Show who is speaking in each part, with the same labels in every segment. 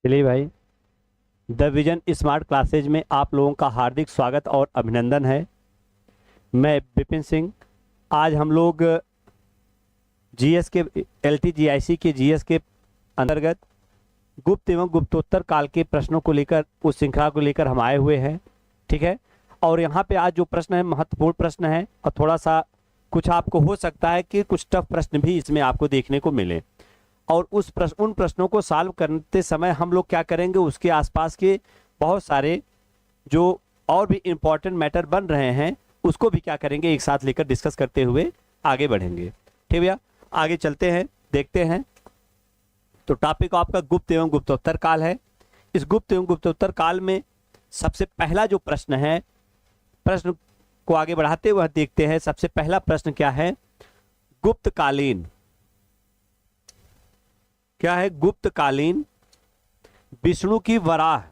Speaker 1: चलिए भाई, the vision smart classes में आप लोगों का हार्दिक स्वागत और अभिनंदन है। मैं विपिन सिंह। आज हम लोग जीएस के एलटीजीआईसी के जीएस के अंतर्गत गुप्त एवं गुप्तोत्तर काल के प्रश्नों को लेकर, उस श्रृंखला को लेकर हम आए हुए हैं। ठीक है। और यहाँ पे आज जो प्रश्न है महत्वपूर्ण प्रश्न है, और थोड़ा सा कुछ आपको हो सकता है कि कुछ टफ प्रश्न भी इसमें आपको देखने को मिले। और उन प्रश्नों को सॉल्व करते समय हम लोग क्या करेंगे, उसके आसपास के बहुत सारे जो और भी इम्पोर्टेंट मैटर बन रहे हैं उसको भी क्या करेंगे, एक साथ लेकर डिस्कस करते हुए आगे बढ़ेंगे। ठीक भैया, आगे चलते हैं, देखते हैं। तो टॉपिक आपका गुप्त एवं गुप्तोत्तर काल है। इस गुप्त एवं गुप्तोत्तर काल में सबसे पहला जो प्रश्न है, प्रश्न को आगे बढ़ाते हुए देखते हैं। सबसे पहला प्रश्न क्या है? गुप्तकालीन क्या है? गुप्तकालीन विष्णु की वराह,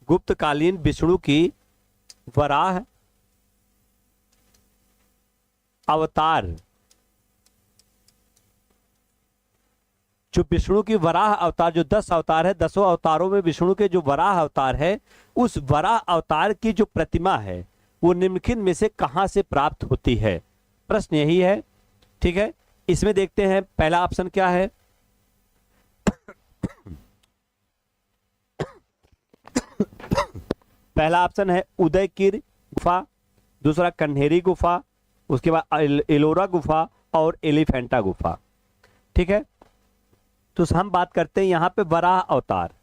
Speaker 1: गुप्तकालीन विष्णु की वराह अवतार, जो विष्णु की वराह अवतार, जो 10 अवतार है, 10 अवतारों में विष्णु के जो वराह अवतार है, उस वराह अवतार की जो प्रतिमा है वो निम्नलिखित में से कहां से प्राप्त होती है? प्रश्न यही है। ठीक है, इसमें देखते हैं पहला ऑप्शन क्या है। पहला ऑप्शन है उदयगिर गुफा, दूसरा कन्हेरी गुफा, उसके बाद एलोरा गुफा और एलिफेंटा गुफा। ठीक है, तो हम बात करते हैं यहाँ पे वराह अवतार।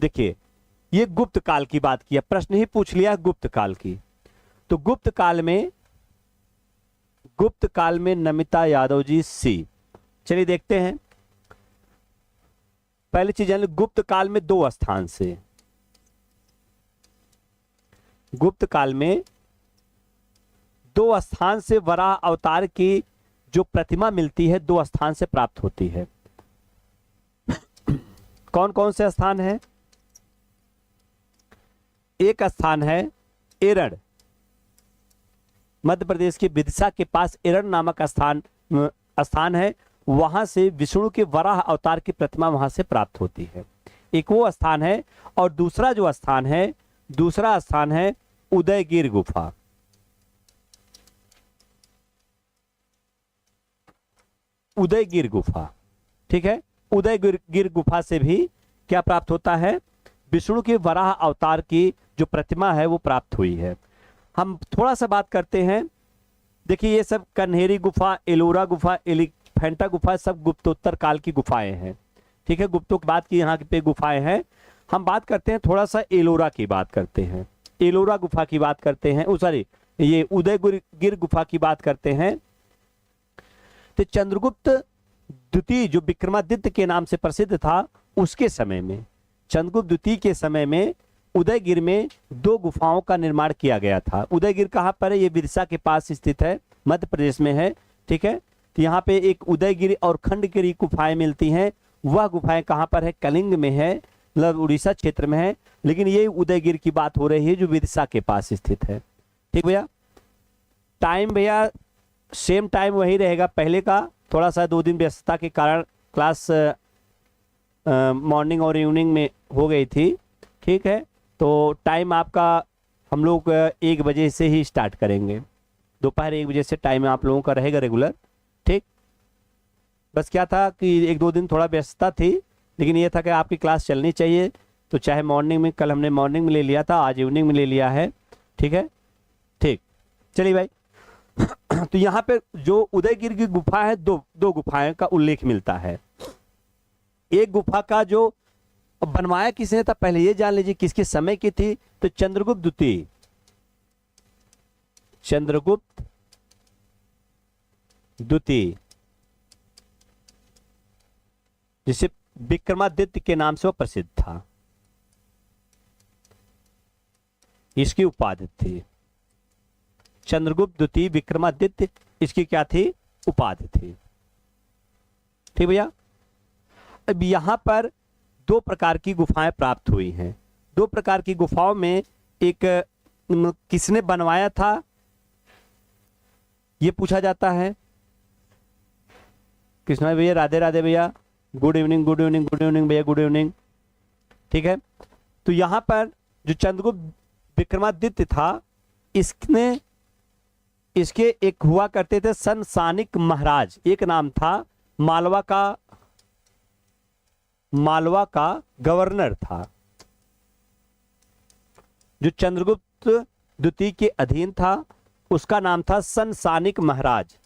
Speaker 1: देखिए, ये गुप्त काल की बात किया, प्रश्न ही पूछ लिया गुप्त काल की। तो गुप्त काल में नमिता यादव जी सी। चलिए देखते हैं। पहली चीज है, गुप्त काल में 2 स्थान से, गुप्त काल में 2 स्थान से वराह अवतार की जो प्रतिमा मिलती है, 2 स्थान से प्राप्त होती है। कौन कौन से स्थान है? एक स्थान है एरड़, मध्य प्रदेश के विदिशा के पास एरड़ नामक स्थान है। वहां से विष्णु के वराह अवतार की प्रतिमा वहां से प्राप्त होती है। एक वो स्थान है। और दूसरा जो स्थान है, दूसरा स्थान है उदयगिर गुफा। उदयगिर गुफा, ठीक है। उदयगिर गुफा से भी क्या प्राप्त होता है? विष्णु के वराह अवतार की जो प्रतिमा है वो प्राप्त हुई है। हम थोड़ा सा बात करते हैं। देखिए, ये सब कन्हेरी गुफा, एलोरा गुफा, एलिफेंटा गुफा सब गुप्तोत्तर काल की गुफाएं हैं। ठीक है, गुप्तों की बात की यहाँ पे गुफाएं हैं। हम बात करते हैं थोड़ा सा एलोरा की बात करते हैं, एलोरा गुफा की बात करते हैं, सॉरी, ये उदयगिर गुफा की बात करते हैं। तो चंद्रगुप्त द्वितीय जो विक्रमादित्य के नाम से प्रसिद्ध था, उसके समय में, चंद्रगुप्त द्वितीय के समय में उदयगिर में 2 गुफाओं का निर्माण किया गया था। उदयगिर कहाँ पर है? ये विदिशा के पास स्थित है, मध्य प्रदेश में है। ठीक है, तो यहाँ पे एक उदयगिरी और खंडगिरी गुफाएं मिलती हैं। वह गुफाएं कहाँ पर है? कलिंग में है, मतलब उड़ीसा क्षेत्र में है। लेकिन ये उदयगिर की बात हो रही है जो विदिशा के पास स्थित है। ठीक भैया, टाइम भैया सेम टाइम वही रहेगा पहले का। थोड़ा सा 2 दिन व्यस्तता के कारण क्लास मॉर्निंग और इवनिंग में हो गई थी। ठीक है, तो टाइम आपका हम लोग 1 बजे से ही स्टार्ट करेंगे। दोपहर 1 बजे से टाइम आप लोगों का रहेगा रेगुलर। ठीक, बस क्या था कि 1-2 दिन थोड़ा व्यस्तता थी, लेकिन ये था कि आपकी क्लास चलनी चाहिए। तो चाहे मॉर्निंग में, कल हमने मॉर्निंग में ले लिया था, आज इवनिंग में ले लिया है। ठीक है, ठीक, चलिए भाई। तो यहाँ पे जो उदयगिर की गुफा है, दो गुफाएं का उल्लेख मिलता है। एक गुफा का जो बनवाया किसने था, पहले ये जान लीजिए किसके समय की थी। तो चंद्रगुप्त द्वितीय, चंद्रगुप्त द्वितीय, जिसे विक्रमादित्य के नाम से वो प्रसिद्ध था, इसकी उपाधि थी चंद्रगुप्त द्वितीय विक्रमादित्य। इसकी क्या थी? उपाधि थी। ठीक भैया, अब यहां पर 2 प्रकार की गुफाएं प्राप्त हुई हैं। 2 प्रकार की गुफाओं में एक किसने बनवाया था ये पूछा जाता है। कृष्णा भैया, राधे राधे भैया, good evening, good evening, good evening भैया, गुड इवनिंग। ठीक है, तो यहां पर जो चंद्रगुप्त विक्रमादित्य था, इसने इसके एक हुआ करते थे संसानिक महाराज, एक नाम था, मालवा का गवर्नर था, जो चंद्रगुप्त द्वितीय के अधीन था, उसका नाम था संसानिक महाराज।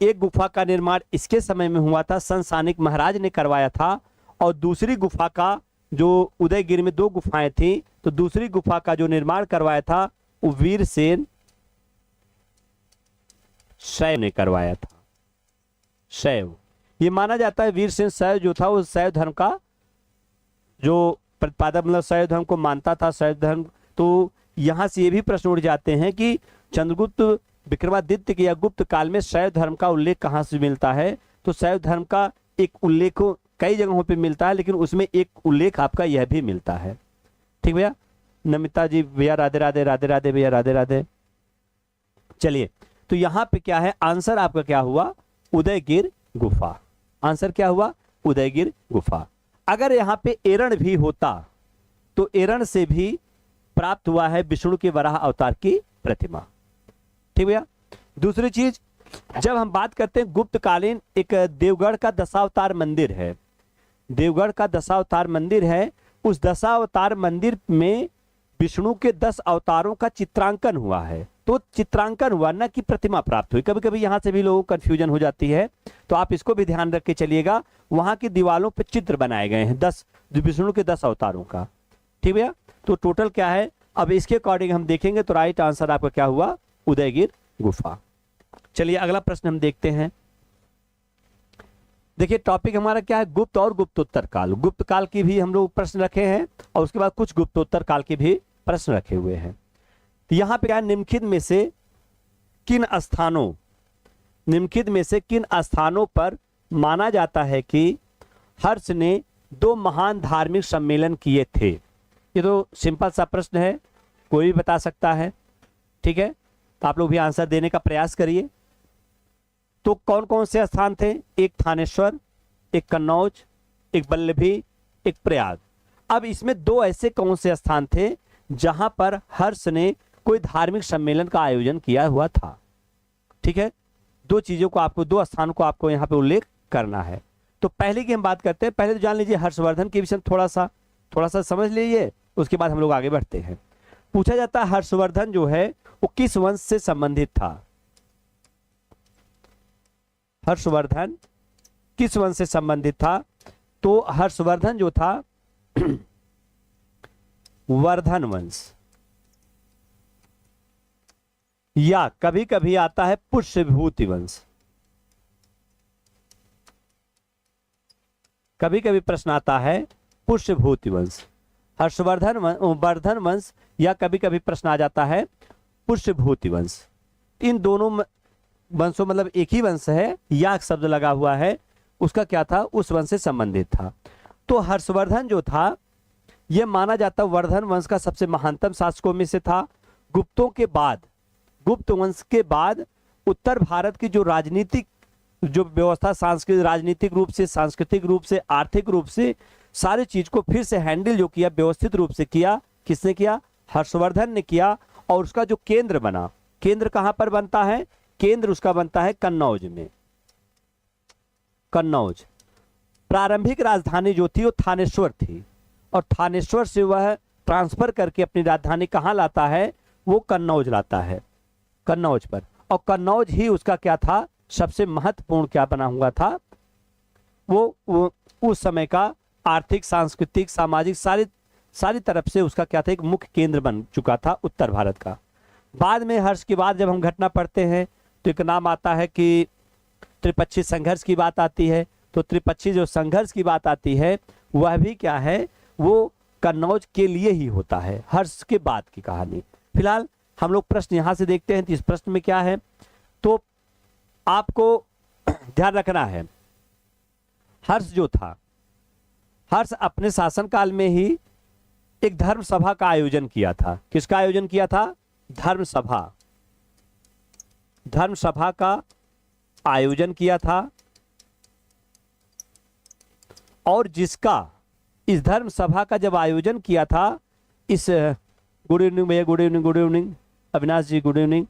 Speaker 1: एक गुफा का निर्माण इसके समय में हुआ था, संसानिक महाराज ने करवाया था। और दूसरी गुफा का, जो उदयगिरि में 2 गुफाएं थी, तो दूसरी गुफा का जो निर्माण करवाया था वो वीरसेन शैव ने करवाया था। शैव, ये माना जाता है वीरसेन शैव जो था वो शैव धर्म का जो प्रतिपादक, मतलब शैव धर्म को मानता था, शैव धर्म। तो यहां से ये भी प्रश्न उठ जाते हैं कि चंद्रगुप्त विक्रमादित्य के या गुप्त काल में शैव धर्म का उल्लेख कहां से मिलता है। तो शैव धर्म का एक उल्लेख कई जगहों पे मिलता है, लेकिन उसमें एक उल्लेख आपका यह भी मिलता है। ठीक भैया, नमिता जी भैया राधे राधे, राधे राधे भैया, राधे राधे। चलिए, तो यहाँ पे क्या है, आंसर आपका क्या हुआ, उदयगिर गुफा। आंसर क्या हुआ, उदयगिर गुफा। अगर यहाँ पे एरण भी होता तो एरण से भी प्राप्त हुआ है विष्णु के वराह अवतार की प्रतिमा। ठीक भैया, दूसरी चीज, जब हम बात करते हैं गुप्तकालीन, एक देवगढ़ का दशावतार मंदिर है, देवगढ़ का दशावतार मंदिर है, उस दशावतार मंदिर में विष्णु के 10 अवतारों का चित्रांकन हुआ है। तो चित्रांकन हुआ, ना कि प्रतिमा प्राप्त हुई। कभी कभी यहां से भी लोगों को कंफ्यूजन हो जाती है, तो आप इसको भी ध्यान रख के चलिएगा। वहां की दीवारों पर चित्र बनाए गए हैं 10 विष्णु के 10 अवतारों का। ठीक भैया, तो टोटल क्या है, अब इसके अकॉर्डिंग हम देखेंगे तो राइट आंसर आपका क्या हुआ, उदयगिर गुफा। चलिए अगला प्रश्न हम देखते हैं। देखिए टॉपिक हमारा क्या है, गुप्त और गुप्तोत्तर काल। गुप्त काल की भी हम लोग प्रश्न रखे हैं और उसके बाद कुछ गुप्तोत्तर काल के भी प्रश्न रखे हुए हैं। तो यहां पे क्या है, निम्नलिखित में से किन स्थानों पर माना जाता है कि हर्ष ने 2 महान धार्मिक सम्मेलन किए थे। ये तो सिंपल सा प्रश्न है, कोई भी बता सकता है। ठीक है, तो आप लोग भी आंसर देने का प्रयास करिए। तो कौन कौन से स्थान थे, एक थानेश्वर, एक कन्नौज, एक बल्लभी, एक प्रयाग। अब इसमें 2 ऐसे कौन से स्थान थे जहां पर हर्ष ने कोई धार्मिक सम्मेलन का आयोजन किया हुआ था। ठीक है, 2 चीजों को आपको, 2 स्थानों को आपको यहाँ पे उल्लेख करना है। तो पहले की हम बात करते हैं, पहले तो जान लीजिए हर्षवर्धन के विषय में थोड़ा सा समझ लीजिए, उसके बाद हम लोग आगे बढ़ते हैं। पूछा जाता है हर्षवर्धन जो है वो किस वंश से संबंधित था। हर्षवर्धन किस वंश से संबंधित था। तो हर्षवर्धन जो था वर्धन वंश, या कभी कभी आता है पुष्यभूति वंश। कभी कभी प्रश्न आता है पुष्यभूति वंश, हर्षवर्धन वर्धन वंश, या कभी कभी प्रश्न आ जाता है पुष्यभूति वंश। इन दोनों वंशों, मतलब एक ही वंश है, या शब्द लगा हुआ है, उसका क्या था, उस वंश से संबंधित था। तो हर्षवर्धन जो था यह माना जाता वर्धन वंश का सबसे महानतम शासकों में से था। गुप्त वंश के बाद उत्तर भारत की जो राजनीतिक जो व्यवस्था, राजनीतिक रूप से, सांस्कृतिक रूप से, आर्थिक रूप से सारी चीज को फिर से हैंडल जो किया, व्यवस्थित रूप से किया, किसने किया, हर्षवर्धन ने किया। और उसका जो केंद्र बना, केंद्र कहां पर बनता है, केंद्र उसका बनता है कन्नौज में। कन्नौज प्रारंभिक राजधानी जो थी वो थानेश्वर थी, और थानेश्वर से वह ट्रांसफर करके अपनी राजधानी कहां लाता है, वो कन्नौज लाता है, कन्नौज पर। और कन्नौज ही उसका क्या था, सबसे महत्वपूर्ण क्या बना हुआ था, वो उस समय का आर्थिक, सांस्कृतिक, सामाजिक सारी तरफ से उसका क्या था, एक मुख्य केंद्र बन चुका था उत्तर भारत का। बाद में हर्ष के बाद जब हम घटना पढ़ते हैं तो एक नाम आता है कि त्रिपक्षीय संघर्ष की बात आती है। तो त्रिपक्षीय जो संघर्ष की बात आती है वह भी क्या है, वो कन्नौज के लिए ही होता है, हर्ष के बाद की कहानी। फिलहाल हम लोग प्रश्न यहां से देखते हैं। तो इस प्रश्न में क्या है, तो आपको ध्यान रखना है, हर्ष जो था, हर्ष अपने शासनकाल में ही एक धर्म सभा का आयोजन किया था। किसका आयोजन किया था, धर्म सभा का आयोजन किया था, और जिसका इस धर्म सभा का जब आयोजन किया था, इस गुड इवनिंग भैया, गुड इवनिंग अविनाश जी, गुड इवनिंग।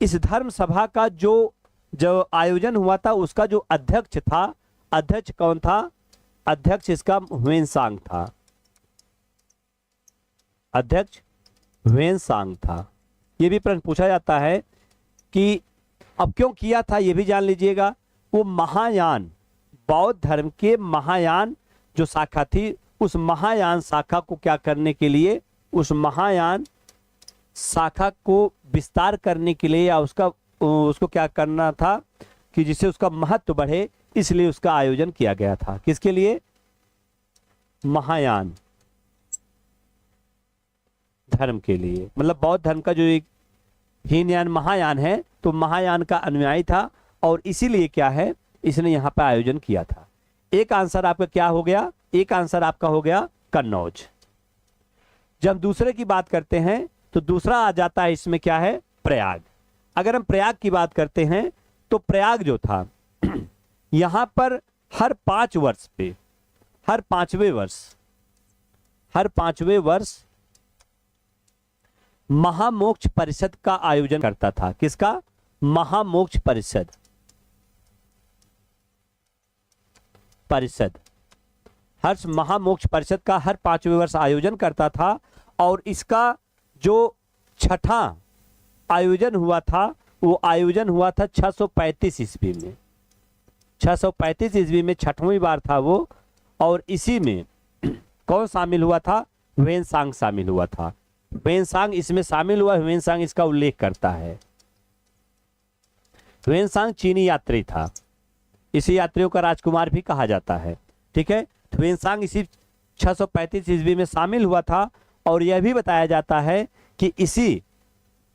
Speaker 1: इस धर्म सभा का जो आयोजन हुआ था उसका जो अध्यक्ष था, अध्यक्ष कौन था? अध्यक्ष इसका ह्वेनसांग था, अध्यक्ष ह्वेनसांग था। ये भी प्रश्न पूछा जाता है कि अब क्यों किया था, ये भी जान लीजिएगा। वो महायान, बौद्ध धर्म के महायान जो शाखा थी, उस महायान शाखा को क्या करने के लिए, उस महायान शाखा को विस्तार करने के लिए, या उसको क्या करना था कि जिससे उसका महत्व बढ़े, इसलिए उसका आयोजन किया गया था। किसके लिए? महायान धर्म के लिए, मतलब बौद्ध धर्म का जो एक हीनयान महायान है, तो महायान का अनुयायी था, और इसीलिए क्या है, इसने यहाँ पर आयोजन किया था। एक आंसर आपका क्या हो गया? एक आंसर आपका हो गया कन्नौज। जब दूसरे की बात करते हैं तो दूसरा आ जाता है इसमें, क्या है? प्रयाग। अगर हम प्रयाग की बात करते हैं तो प्रयाग जो था यहां पर हर 5 वर्ष पे, हर पांचवें वर्ष महामोक्ष परिषद का आयोजन करता था। किसका? महामोक्ष परिषद। हर महामोक्ष परिषद का हर 5वें वर्ष आयोजन करता था, और इसका जो छठा आयोजन हुआ था, वो आयोजन हुआ था 635 ईस्वी में। 635 ईस्वी में छठवीं बार था वो, और इसी में कौन शामिल हुआ था? ह्वेनसांग शामिल हुआ था। ह्वेनसांग इसमें शामिल हुआ, ह्वेनसांग इसका उल्लेख करता है। ह्वेनसांग चीनी यात्री था, इसी यात्रियों का राजकुमार भी कहा जाता है। ठीक है, ह्वेनसांग इसी 635 ईस्वी में शामिल हुआ था, और यह भी बताया जाता है कि इसी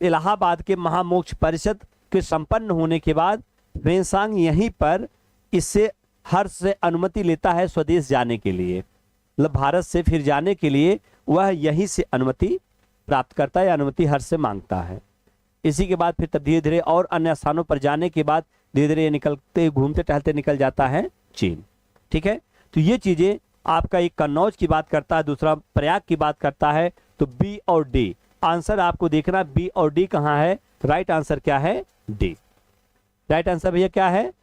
Speaker 1: इलाहाबाद के महामोक्ष परिषद के संपन्न होने के बाद ह्वेनसांग यहीं पर इससे हर्ष से अनुमति लेता है स्वदेश जाने के लिए, मतलब भारत से फिर जाने के लिए वह यहीं से अनुमति प्राप्त करता है, अनुमति हर्ष से मांगता है। इसी के बाद फिर तब धीरे धीरे और अन्य स्थानों पर जाने के बाद धीरे धीरे निकलते, घूमते टहलते निकल जाता है चीन। ठीक है, तो ये चीजें आपका एक कन्नौज की बात करता है, दूसरा प्रयाग की बात करता है। तो बी और डी आंसर आपको देखना, बी और डी कहाँ है? राइट आंसर क्या है? डी। राइट आंसर भैया क्या है?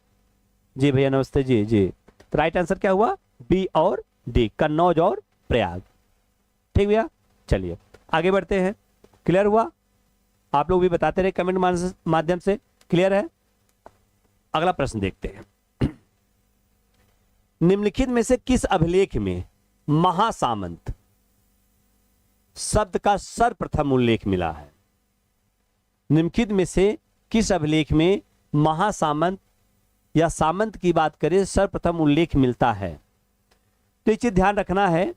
Speaker 1: जी भैया नमस्ते जी। तो राइट आंसर क्या हुआ? बी और डी, कन्नौज और प्रयाग। ठीक भैया, चलिए आगे बढ़ते हैं। क्लियर हुआ? आप लोग भी बताते रहे कमेंट माध्यम से। क्लियर है? अगला प्रश्न देखते हैं। निम्नलिखित में से किस अभिलेख में महासामंत शब्द का सर्वप्रथम उल्लेख मिला है? निम्नलिखित में से किस अभिलेख में महासामंत या सामंत की बात करें सर्वप्रथम उल्लेख मिलता है? तो ये चीज ध्यान रखना है,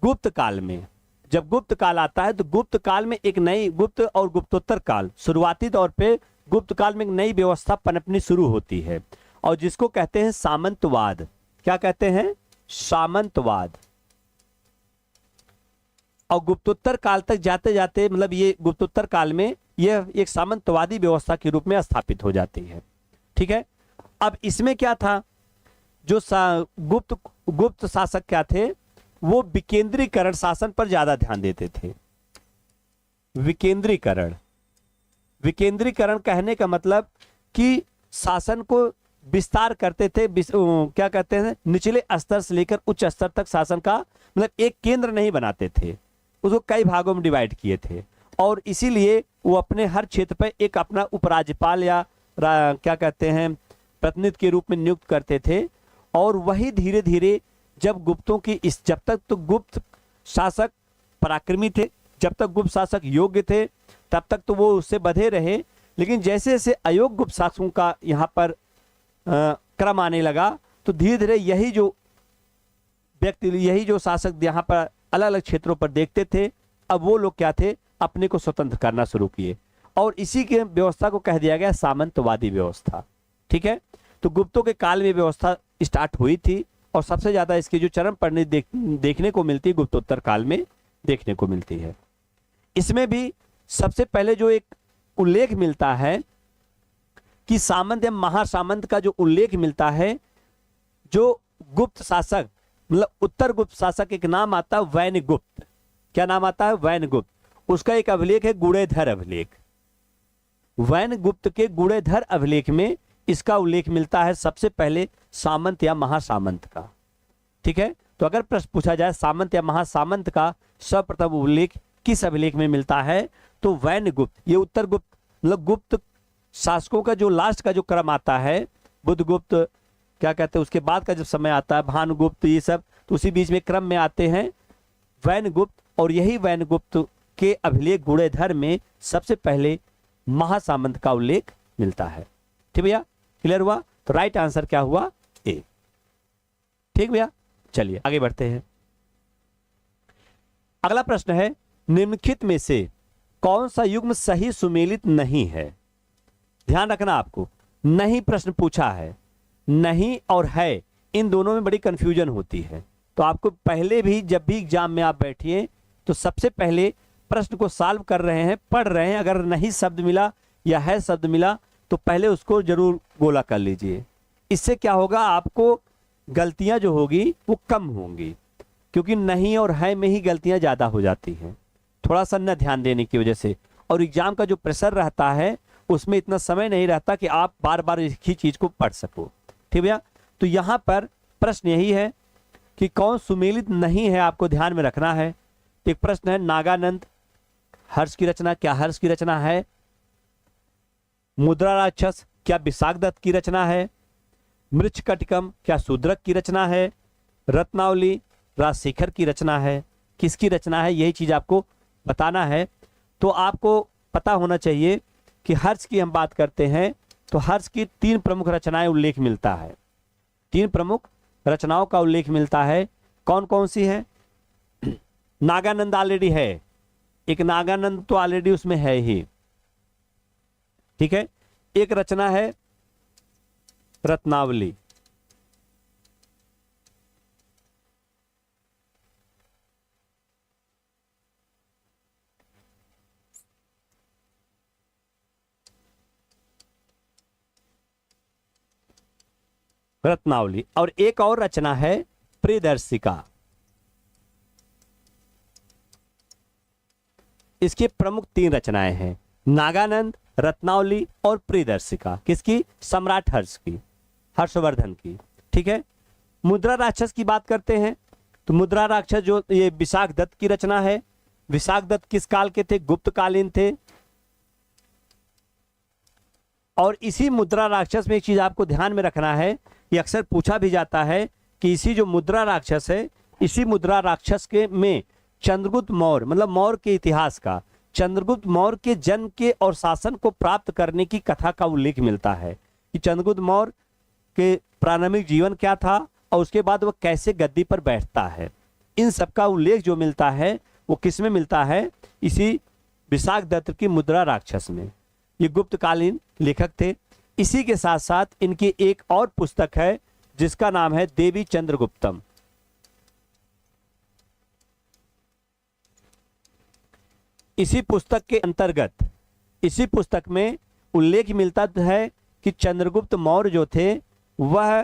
Speaker 1: गुप्त काल में, जब गुप्त काल आता है तो गुप्त काल में एक नई, गुप्त और गुप्तोत्तर काल, शुरुआती तौर पे गुप्त काल में एक नई व्यवस्था पनपनी शुरू होती है, और जिसको कहते हैं सामंतवाद। क्या कहते हैं? सामंतवाद। और गुप्तोत्तर काल तक जाते जाते, मतलब ये गुप्तोत्तर काल में यह एक सामंतवादी व्यवस्था के रूप में स्थापित हो जाती है। ठीक है, अब इसमें क्या था, जो गुप्त शासक क्या थे, वो विकेंद्रीकरण शासन पर ज्यादा ध्यान देते थे। विकेंद्रीकरण कहने का मतलब कि शासन को विस्तार करते थे, क्या कहते हैं, निचले स्तर से लेकर उच्च स्तर तक शासन का, मतलब एक केंद्र नहीं बनाते थे, उसको कई भागों में डिवाइड किए थे, और इसीलिए वो अपने हर क्षेत्र पर एक अपना उपराज्यपाल या क्या कहते हैं प्रतिनिधि के रूप में नियुक्त करते थे। और वही धीरे धीरे जब गुप्तों की जब तक तो गुप्त शासक पराक्रमी थे, जब तक गुप्त शासक योग्य थे, तब तक तो वो उससे बधे रहे, लेकिन जैसे जैसे अयोग्य गुप्त शासकों का यहाँ पर क्रम आने लगा, तो धीरे धीरे यही जो व्यक्ति, यही जो शासक यहाँ पर अलग अलग क्षेत्रों पर देखते थे, अब वो लोग क्या थे, अपने को स्वतंत्र करना शुरू किए, और इसी के व्यवस्था को कह दिया गया सामंतवादी व्यवस्था। ठीक है, तो गुप्तों के काल में व्यवस्था स्टार्ट हुई थी, और सबसे ज्यादा इसकी जो चरम परिणति देखने को मिलती है गुप्तोत्तर काल में देखने को मिलती है। इसमें भी सबसे पहले जो एक उल्लेख मिलता है कि सामंत या महासामंत का जो उल्लेख मिलता है, जो गुप्त शासक मतलब उत्तर गुप्त शासक एक नाम आता है वैनगुप्त। क्या नाम आता है? वैनगुप्त। उसका एक अभिलेख है गुणेधर अभिलेख। वैनगुप्त के गुणेधर अभिलेख में इसका उल्लेख मिलता है सबसे पहले सामंत या महासामंत का। ठीक है, तो अगर प्रश्न पूछा जाए सामंत या महासामंत का सर्वप्रथम उल्लेख किस अभिलेख में मिलता है, तो वैनगुप्त, ये उत्तर गुप्त मतलब गुप्त शासकों का जो लास्ट का जो क्रम आता है, बुद्धगुप्त क्या कहते हैं उसके बाद का जब समय आता है, भानुगुप्त, ये सब तो उसी बीच में क्रम में आते हैं वैनगुप्त। और यही वैनगुप्त के अभिलेख गुणेधर में सबसे पहले महासामंत का उल्लेख मिलता है। ठीक भैया, क्लियर हुआ? तो राइट आंसर क्या हुआ? ए। ठीक भैया, चलिए आगे बढ़ते हैं। अगला प्रश्न है, निम्नलिखित में से कौन सा युग्म सही सुमेलित नहीं है? ध्यान रखना आपको, नहीं प्रश्न पूछा है, नहीं और है इन दोनों में बड़ी कंफ्यूजन होती है। तो आपको पहले भी जब भी एग्जाम में आप बैठिए तो सबसे पहले प्रश्न को सॉल्व कर रहे हैं, पढ़ रहे हैं, अगर नहीं शब्द मिला या है शब्द मिला तो पहले उसको जरूर गोला कर लीजिए। इससे क्या होगा, आपको गलतियां जो होगी वो कम होंगी, क्योंकि नहीं और है में ही गलतियां ज्यादा हो जाती हैं थोड़ा सा न ध्यान देने की वजह से। और एग्जाम का जो प्रेशर रहता है उसमें इतना समय नहीं रहता कि आप बार बार एक ही चीज को पढ़ सको। ठीक भैया, तो यहां पर प्रश्न यही है कि कौन सुमेलित नहीं है, आपको ध्यान में रखना है। एक प्रश्न है, नागानंद हर्ष की रचना, क्या हर्ष की रचना है? मुद्रा राक्षस क्या विशाखदत्त की रचना है? मृच्छकटिकम क्या शूद्रक की रचना है? रत्नावली राजशेखर की रचना है? किसकी रचना है, यही चीज आपको बताना है। तो आपको पता होना चाहिए कि हर्ष की हम बात करते हैं तो हर्ष की 3 प्रमुख रचनाएं उल्लेख मिलता है। 3 प्रमुख रचनाओं का उल्लेख मिलता है। कौन कौन सी है? नागानंद ऑलरेडी है, एक नागानंद तो ऑलरेडी उसमें है ही। ठीक है, एक रचना है रत्नावली, रत्नावली, और एक और रचना है प्रियदर्शिका। इसके प्रमुख 3 रचनाएं हैं, नागानंद, रत्नावली और प्रियदर्शिका। किसकी? सम्राट हर्ष की, हर्षवर्धन की। ठीक है, मुद्रा राक्षस की बात करते हैं तो मुद्रा राक्षस जो ये विशाखदत्त की रचना है। विशाखदत्त किस काल के थे? गुप्त कालीन थे। और इसी मुद्रा राक्षस में एक चीज आपको ध्यान में रखना है, ये अक्सर पूछा भी जाता है कि इसी जो मुद्रा राक्षस है, इसी मुद्रा राक्षस के में चंद्रगुप्त मौर्य मतलब मौर्य के इतिहास का, चंद्रगुप्त मौर्य के जन्म के और शासन को प्राप्त करने की कथा का उल्लेख मिलता है कि चंद्रगुप्त मौर्य के प्रारंभिक जीवन क्या था और उसके बाद वह कैसे गद्दी पर बैठता है। इन सब का उल्लेख जो मिलता है वो किस में मिलता है? इसी विशाखदत्त की मुद्रा राक्षस में। ये गुप्तकालीन लेखक थे। इसी के साथ साथ इनकी एक और पुस्तक है जिसका नाम है देवी चंद्रगुप्तम। इसी पुस्तक के अंतर्गत इसी पुस्तक में उल्लेख मिलता है कि चंद्रगुप्त मौर्य जो थे वह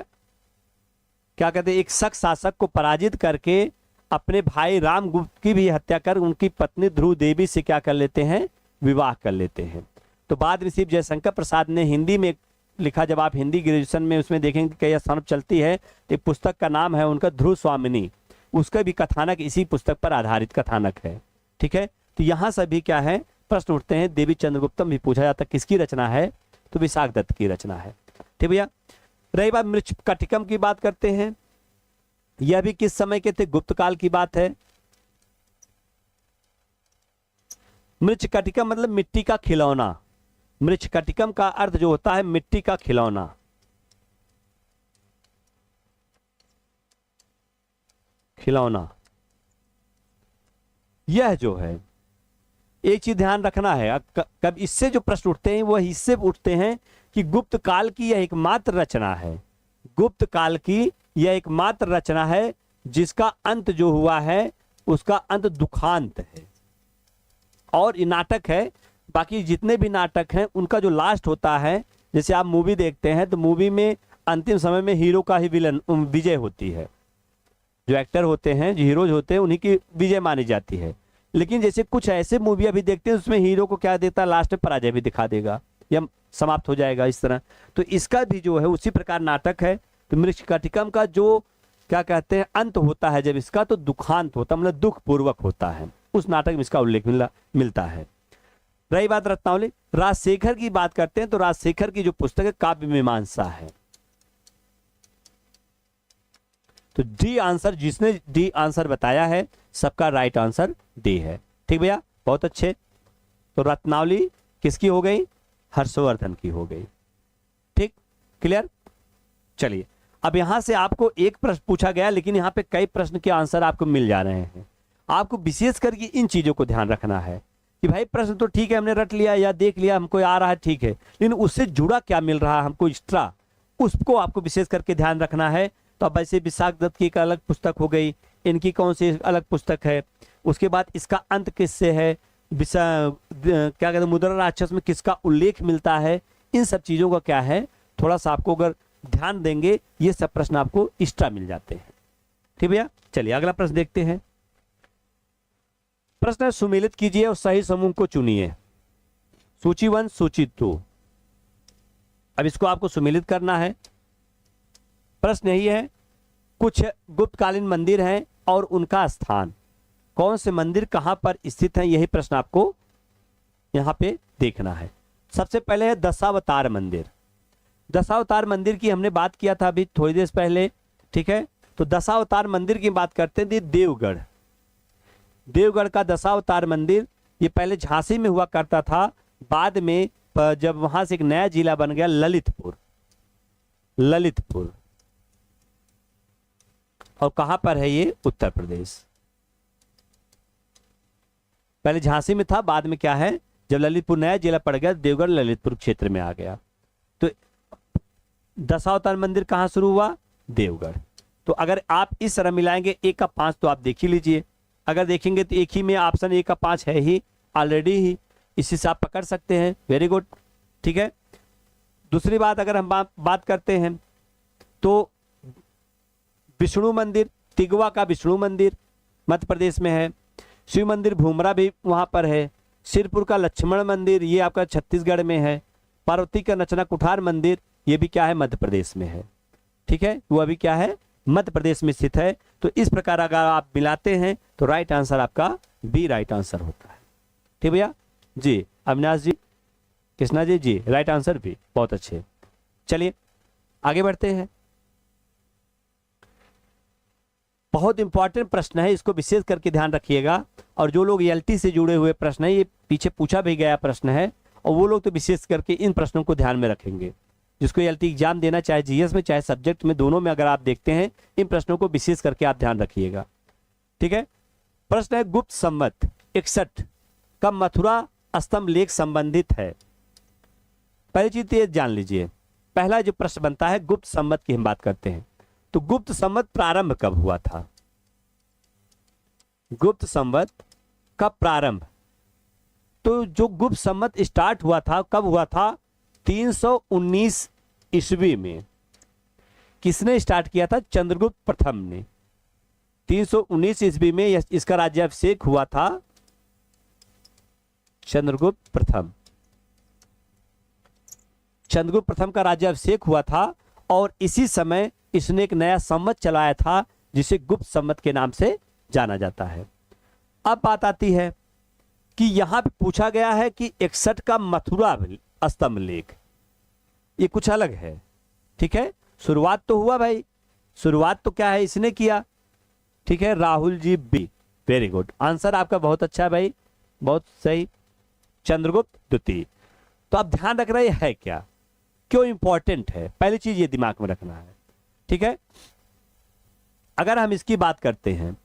Speaker 1: क्या कहते हैं, एक शक शासक को पराजित करके अपने भाई रामगुप्त की भी हत्या कर उनकी पत्नी ध्रुव देवी से क्या कर लेते हैं? विवाह कर लेते हैं। तो बाद में शिव जयशंकर प्रसाद ने हिंदी में लिखा, जब आप हिंदी ग्रेजुएशन में उसमें देखेंगे कई स्थान चलती है, एक पुस्तक का नाम है उनका ध्रुव स्वामिनी। उसका भी कथानक इसी पुस्तक पर आधारित कथानक है। ठीक है, तो यहां से भी क्या है, प्रश्न उठते हैं। देवी चंद्रगुप्तम भी पूछा जाता है किसकी रचना है, तो विशाखदत्त की रचना है। ठीक भैया, रही बात मृच्छकटिकम की बात करते हैं, यह भी किस समय के थे? गुप्त काल की बात है। मृच्छकटिकम मतलब मिट्टी का खिलौना। मृच्छकटिकम का अर्थ जो होता है मिट्टी का खिलौना। खिलौना यह जो है, एक चीज ध्यान रखना है, कब इससे जो प्रश्न उठते हैं वह इससे उठते हैं कि गुप्त काल की यह एकमात्र रचना है। गुप्त काल की यह एकमात्र रचना है जिसका अंत जो हुआ है उसका अंत दुखांत है। और ये नाटक है, बाकी जितने भी नाटक हैं उनका जो लास्ट होता है, जैसे आप मूवी देखते हैं तो मूवी में अंतिम समय में हीरो का ही विलन विजय होती है, जो एक्टर होते हैं, जो हीरोज होते हैं, उन्हीं की विजय मानी जाती है। लेकिन जैसे कुछ ऐसे मूवी अभी देखते हैं उसमें हीरो को क्या देता है, लास्ट में पराजय भी दिखा देगा या समाप्त हो जाएगा इस तरह। तो इसका भी जो है उसी प्रकार नाटक है। तो मृच्छकटिकम का जो क्या कहते हैं अंत होता है जब इसका, तो दुखांत होता, मतलब दुख पूर्वक होता है। उस नाटक में इसका उल्लेख मिलता है। रही बात रत्नावली, राजशेखर की बात करते हैं तो राजशेखर की जो पुस्तक है काव्य मीमांसा है। तो डी आंसर, जिसने डी आंसर बताया है सबका राइट आंसर डी है। ठीक भैया, बहुत अच्छे। तो रत्नावली किसकी हो गई, हर्षवर्धन की हो गई। ठीक, क्लियर। चलिए अब यहां से आपको एक प्रश्न पूछा गया, लेकिन यहां पे कई प्रश्न के आंसर आपको मिल जा रहे हैं। आपको विशेष करके इन चीजों को ध्यान रखना है कि भाई प्रश्न तो ठीक है हमने रट लिया या देख लिया, हमको आ रहा है, ठीक है, लेकिन उससे जुड़ा क्या मिल रहा है हमको एक्स्ट्रा, उसको आपको विशेष करके ध्यान रखना है। तो अब ऐसे विशाख दत्त की एक अलग पुस्तक हो गई, इनकी कौन सी अलग पुस्तक है, उसके बाद इसका अंत किससे है, क्या कहते हैं मुद्रा राक्षस में किसका उल्लेख मिलता है, इन सब चीजों का क्या है, थोड़ा सा आपको अगर ध्यान देंगे ये सब प्रश्न आपको एक्स्ट्रा मिल जाते हैं। ठीक भैया, चलिए अगला प्रश्न देखते हैं। प्रश्न सुमेलित कीजिए और सही समूह को चुनिए। सूची 1, सूची 2। अब इसको आपको सुमेलित करना है। प्रश्न यही है, कुछ गुप्तकालीन मंदिर हैं और उनका स्थान, कौन से मंदिर कहां पर स्थित है, यही प्रश्न आपको यहां पे देखना है। सबसे पहले है दशावतार मंदिर। दशावतार मंदिर की हमने बात किया था अभी थोड़ी देर पहले। ठीक है, तो दशावतार मंदिर की बात करते हैं। देवगढ़, देवगढ़ का दशावतार मंदिर, ये पहले झांसी में हुआ करता था, बाद में जब वहां से एक नया जिला बन गया ललितपुर, ललितपुर। और कहां पर है ये, उत्तर प्रदेश। पहले झांसी में था, बाद में क्या है, जब ललितपुर नया जिला पड़ गया, देवगढ़ ललितपुर क्षेत्र में आ गया। तो दशावतार मंदिर कहां शुरू हुआ, देवगढ़। तो अगर आप इस तरह मिलाएंगे 1 का 5 तो आप देख ही लीजिए। अगर देखेंगे तो एक ही में ऑप्शन 1 का 5 है ही ऑलरेडी ही, इसी से आप पकड़ सकते हैं। Very good. ठीक है, दूसरी बात अगर हम बात करते हैं तो विष्णु मंदिर, तिगवा का विष्णु मंदिर मध्य प्रदेश में है। शिव मंदिर भूमरा भी वहां पर है। सिरपुर का लक्ष्मण मंदिर ये आपका छत्तीसगढ़ में है। पार्वती का नचना कुठार मंदिर ये भी क्या है, मध्य प्रदेश में है। ठीक है, वो अभी क्या है, मध्य प्रदेश में स्थित है। तो इस प्रकार अगर आप मिलाते हैं तो राइट आंसर आपका बी राइट आंसर होता है। ठीक भैया जी, अविनाश जी, कृष्णा जी, जी राइट आंसर भी, बहुत अच्छे। चलिए आगे बढ़ते हैं। बहुत इंपॉर्टेंट प्रश्न है, इसको विशेष करके ध्यान रखिएगा। और जो लोग एलटी से जुड़े हुए प्रश्न है, ये पीछे पूछा भी गया प्रश्न है, और वो लोग तो विशेष करके इन प्रश्नों को ध्यान में रखेंगे। जिसको एलटी एग्जाम देना, चाहे जीएस में चाहे सब्जेक्ट में, दोनों में अगर आप देखते हैं, इन प्रश्नों को विशेष करके आप ध्यान रखिएगा। ठीक है, प्रश्न है गुप्त संवत 61 का मथुरा स्तंभ लेख संबंधित है। पहली चीज ये जान लीजिए, पहला जो प्रश्न बनता है गुप्त संवत की हम बात करते हैं, तो गुप्त संवत प्रारंभ कब हुआ था, गुप्त संवत का प्रारंभ। तो जो गुप्त संवत स्टार्ट हुआ था कब हुआ था, 319 ईस्वी में। किसने स्टार्ट किया था, चंद्रगुप्त प्रथम ने। 319 ईस्वी में इसका राज्याभिषेक हुआ था, चंद्रगुप्त प्रथम। चंद्रगुप्त प्रथम का राज्याभिषेक हुआ था और इसी समय इसने एक नया संवत चलाया था जिसे गुप्त संवत के नाम से जाना जाता है। अब बात आती है कि यहां पे पूछा गया है कि 61 का मथुरा स्तंभ लेख, ये कुछ अलग है। ठीक है, शुरुआत तो हुआ भाई, शुरुआत तो क्या है इसने किया। ठीक है, Rahul ji B, very good, answer आपका बहुत अच्छा है भाई, बहुत सही, चंद्रगुप्त द्वितीय। तो आप ध्यान रख रहे हैं क्या, क्यों इंपॉर्टेंट है, पहली चीज ये दिमाग में रखना है। ठीक है, अगर हम इसकी बात करते हैं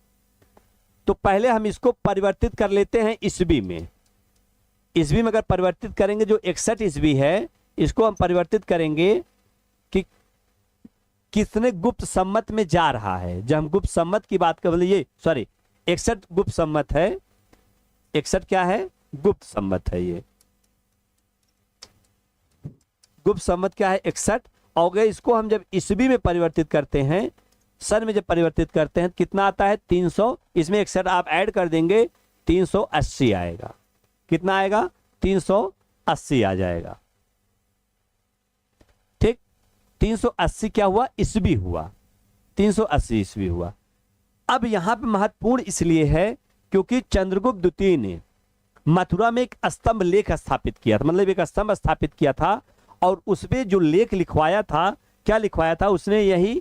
Speaker 1: तो पहले हम इसको परिवर्तित कर लेते हैं ईस्वी में। ईस्वी में अगर परिवर्तित करेंगे, जो 61 ईस्वी है इसको हम परिवर्तित करेंगे कि किसने गुप्त संवत में जा रहा है। जब हम गुप्त संवत की बात कर, ये सॉरी 61 गुप्त संवत है, 61 क्या है, गुप्त संवत है ये। गुप्त संवत क्या है? 61। और गए इसको हम जब ईस्वी में परिवर्तित करते हैं, सन में जब परिवर्तित करते हैं, कितना आता है? 300। इसमें 61 आप ऐड कर देंगे, 380 आएगा। कितना आएगा? 380 आ जाएगा। ठीक, 380 क्या हुआ? ईस्वी हुआ। 380 ईस्वी हुआ। अब यहां पे महत्वपूर्ण इसलिए है क्योंकि चंद्रगुप्त द्वितीय ने मथुरा में एक स्तंभ लेख स्थापित किया था, मतलब एक स्तंभ स्थापित किया था, और उसमें जो लेख लिखवाया था, क्या लिखवाया था उसने? यही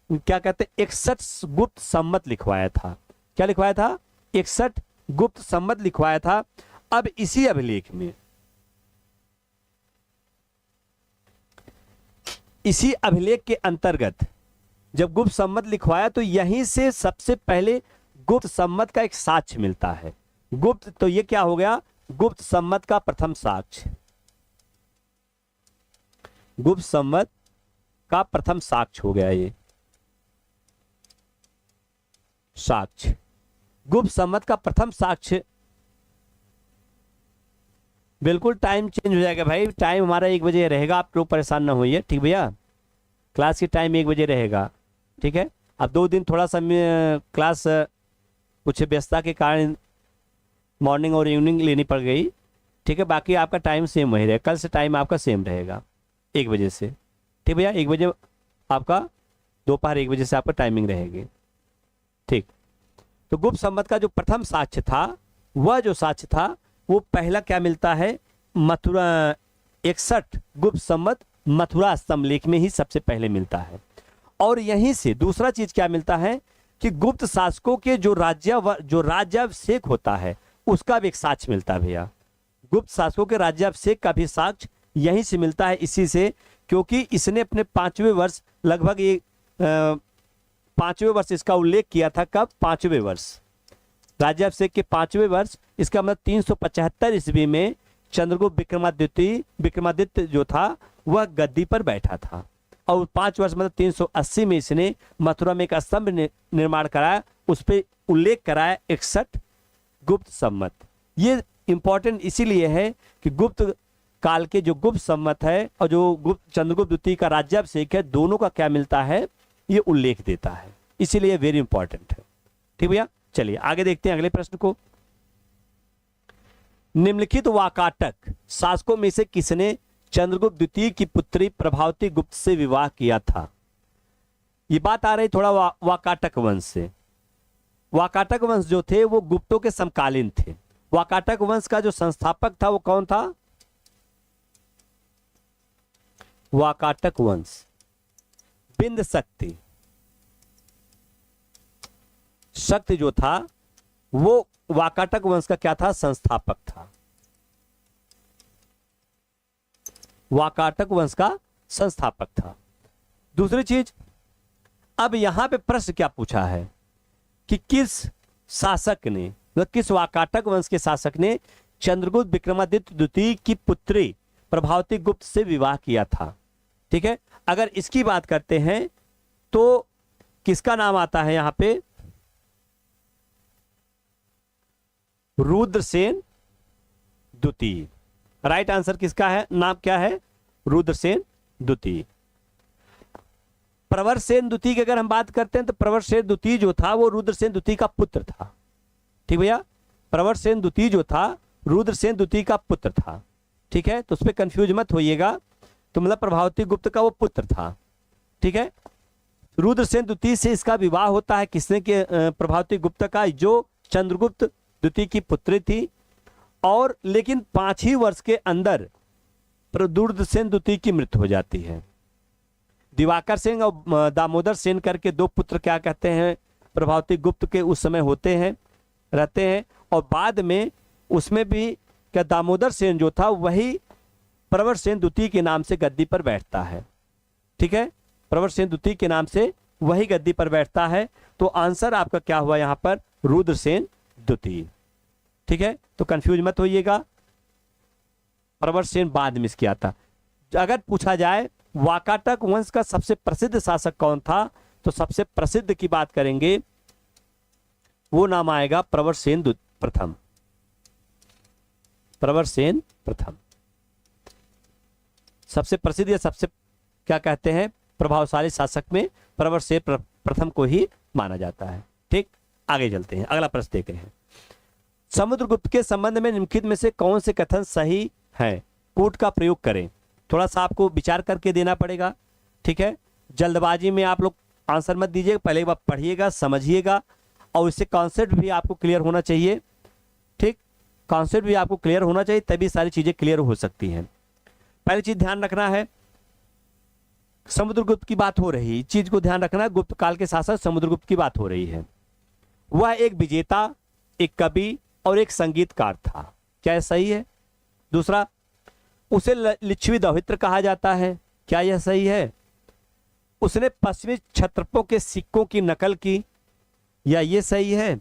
Speaker 1: क्या कहते हैं, 61 गुप्त संवत लिखवाया था। क्या लिखवाया था? 61 गुप्त संवत लिखवाया था। अब इसी अभिलेख में, इसी अभिलेख के अंतर्गत जब गुप्त संवत लिखवाया तो यहीं से सबसे पहले गुप्त संवत का एक साक्ष्य मिलता है। गुप्त, तो ये क्या हो गया? गुप्त संवत का प्रथम साक्ष्य। गुप्त संवत का प्रथम साक्ष्य हो गया ये साक्ष्य। गुप्त संवत का प्रथम साक्ष्य। बिल्कुल टाइम चेंज हो जाएगा भाई, टाइम हमारा 1 बजे रहेगा, आप लोग परेशान ना होइए, ठीक भैया? क्लास की टाइम 1 बजे रहेगा, ठीक है? अब 2 दिन थोड़ा सा क्लास कुछ व्यस्तता के कारण मॉर्निंग और इवनिंग लेनी पड़ गई, ठीक है? बाकी आपका टाइम सेम वही रहेगा, कल से टाइम आपका सेम रहेगा 1 बजे से, ठीक भैया? 1 बजे आपका, दोपहर 1 बजे से आपका टाइमिंग रहेगी, ठीक? तो गुप्त संवत का जो प्रथम साक्ष्य था, वह जो साक्ष्य था वो पहला क्या मिलता है? मथुरा 61 गुप्त संवत मथुरा स्तंभ लेख में ही सबसे पहले मिलता है। और यहीं से दूसरा चीज क्या मिलता है कि गुप्त शासकों के जो राज्याभिषेक होता है उसका भी एक साक्ष्य मिलता है भैया। गुप्त शासकों के राज्याभिषेक का भी साक्ष्य यहीं से मिलता है, इसी से, क्योंकि इसने अपने 5वें वर्ष, लगभग ये 5वें वर्ष इसका उल्लेख किया था। कब? 5वें वर्ष, राज्याभिषेक के 5वें वर्ष। इसका मतलब 375 ईस्वी में चंद्रगुप्त विक्रमादित्य जो था वह गद्दी पर बैठा था, और 5 वर्ष मतलब 380 में इसने मथुरा में एक स्तंभ निर्माण कराया, उस पर उल्लेख कराया 61 गुप्त संवत। ये इंपॉर्टेंट इसीलिए है कि गुप्त काल के जो गुप्त संवत है और जो गुप्त चंद्रगुप्त द्वितीय का राज्याभिषेक है, दोनों का क्या मिलता है? ये उल्लेख देता है, इसीलिए वेरी इंपॉर्टेंट है, ठीक भैया? चलिए आगे देखते हैं अगले प्रश्न को। निम्नलिखित वाकाटक शासकों में से किसने चंद्रगुप्त द्वितीय की पुत्री प्रभावती गुप्त से विवाह किया था? ये बात आ रही थोड़ा वाकाटक वंश से। वाकाटक वंश जो थे वो गुप्तों के समकालीन थे। वाकाटक वंश का जो संस्थापक था वो कौन था? वाकाटक वंश बिंद शक्ति जो था वो वाकाटक वंश का क्या था? संस्थापक था। वाकाटक वंश का संस्थापक था। दूसरी चीज, अब यहां पे प्रश्न क्या पूछा है कि किस शासक ने, मतलब किस वाकाटक वंश के शासक ने चंद्रगुप्त विक्रमादित्य द्वितीय की पुत्री प्रभावती गुप्त से विवाह किया था? ठीक है, अगर इसकी बात करते हैं तो किसका नाम आता है यहां पे? रुद्रसेन द्वितीय। राइट आंसर किसका है? नाम क्या है? रुद्रसेन द्वितीय। प्रवरसेन द्वितीय की अगर हम बात करते हैं तो प्रवरसेन द्वितीय जो था वो रुद्रसेन द्वितीय का पुत्र था। ठीक भैया, प्रवरसेन द्वितीय जो था रुद्रसेन द्वितीय का पुत्र था। ठीक है, तो उस पर कंफ्यूज मत होइएगा, तो मतलब प्रभावती गुप्त का वो पुत्र था। ठीक है, रुद्रसेन द्वितीय से इसका विवाह होता है किसने के? प्रभावती गुप्त का, जो चंद्रगुप्त द्वितीय की पुत्री थी। और लेकिन 5 ही वर्ष के अंदर रुद्रसेन द्वितीय की मृत्यु हो जाती है। दिवाकर सेन और दामोदर सेन करके 2 पुत्र क्या कहते हैं प्रभावती गुप्त के उस समय होते हैं, रहते हैं। और बाद में उसमें भी क्या दामोदर सेन जो था वही प्रवरसेन द्वितीय के नाम से गद्दी पर बैठता है। ठीक है, प्रवरसेन द्वितीय के नाम से वही गद्दी पर बैठता है। तो आंसर आपका क्या हुआ यहां पर? रुद्रसेन द्वितीय। ठीक है, तो कंफ्यूज मत होइएगा, प्रवरसेन बाद में किया था। अगर पूछा जाए वाकाटक वंश का सबसे प्रसिद्ध शासक कौन था, तो सबसे प्रसिद्ध की बात करेंगे वो नाम आएगा प्रवरसेन प्रथम। प्रवरसेन प्रथम सबसे प्रसिद्ध या सबसे क्या कहते हैं प्रभावशाली शासक में प्रवरसेन प्रथम को ही माना जाता है। ठीक, आगे चलते हैं, अगला प्रश्न देखते हैं। समुद्रगुप्त के संबंध में निम्नलिखित में से कौन से कथन सही है? कूट का प्रयोग करें। थोड़ा सा आपको विचार करके देना पड़ेगा। ठीक है, जल्दबाजी में आप लोग आंसर मत दीजिएगा, पहले एक बार पढ़िएगा, समझिएगा, और इससे कॉन्सेप्ट भी आपको क्लियर होना चाहिए। ठीक, कॉन्सेप्ट भी आपको क्लियर होना चाहिए, तभी सारी चीजें क्लियर हो सकती हैं। पहली चीज ध्यान रखना है, समुद्रगुप्त की बात हो रही, इस चीज को ध्यान रखना है, गुप्त काल के शासक समुद्रगुप्त की बात हो रही है। वह एक विजेता, एक कवि और एक संगीतकार था। क्या यह सही है? दूसरा, उसे लिच्छवी दौहित्र कहा जाता है। क्या यह सही है? उसने पश्चिमी क्षत्रपों के सिक्कों की नकल की। या ये सही है?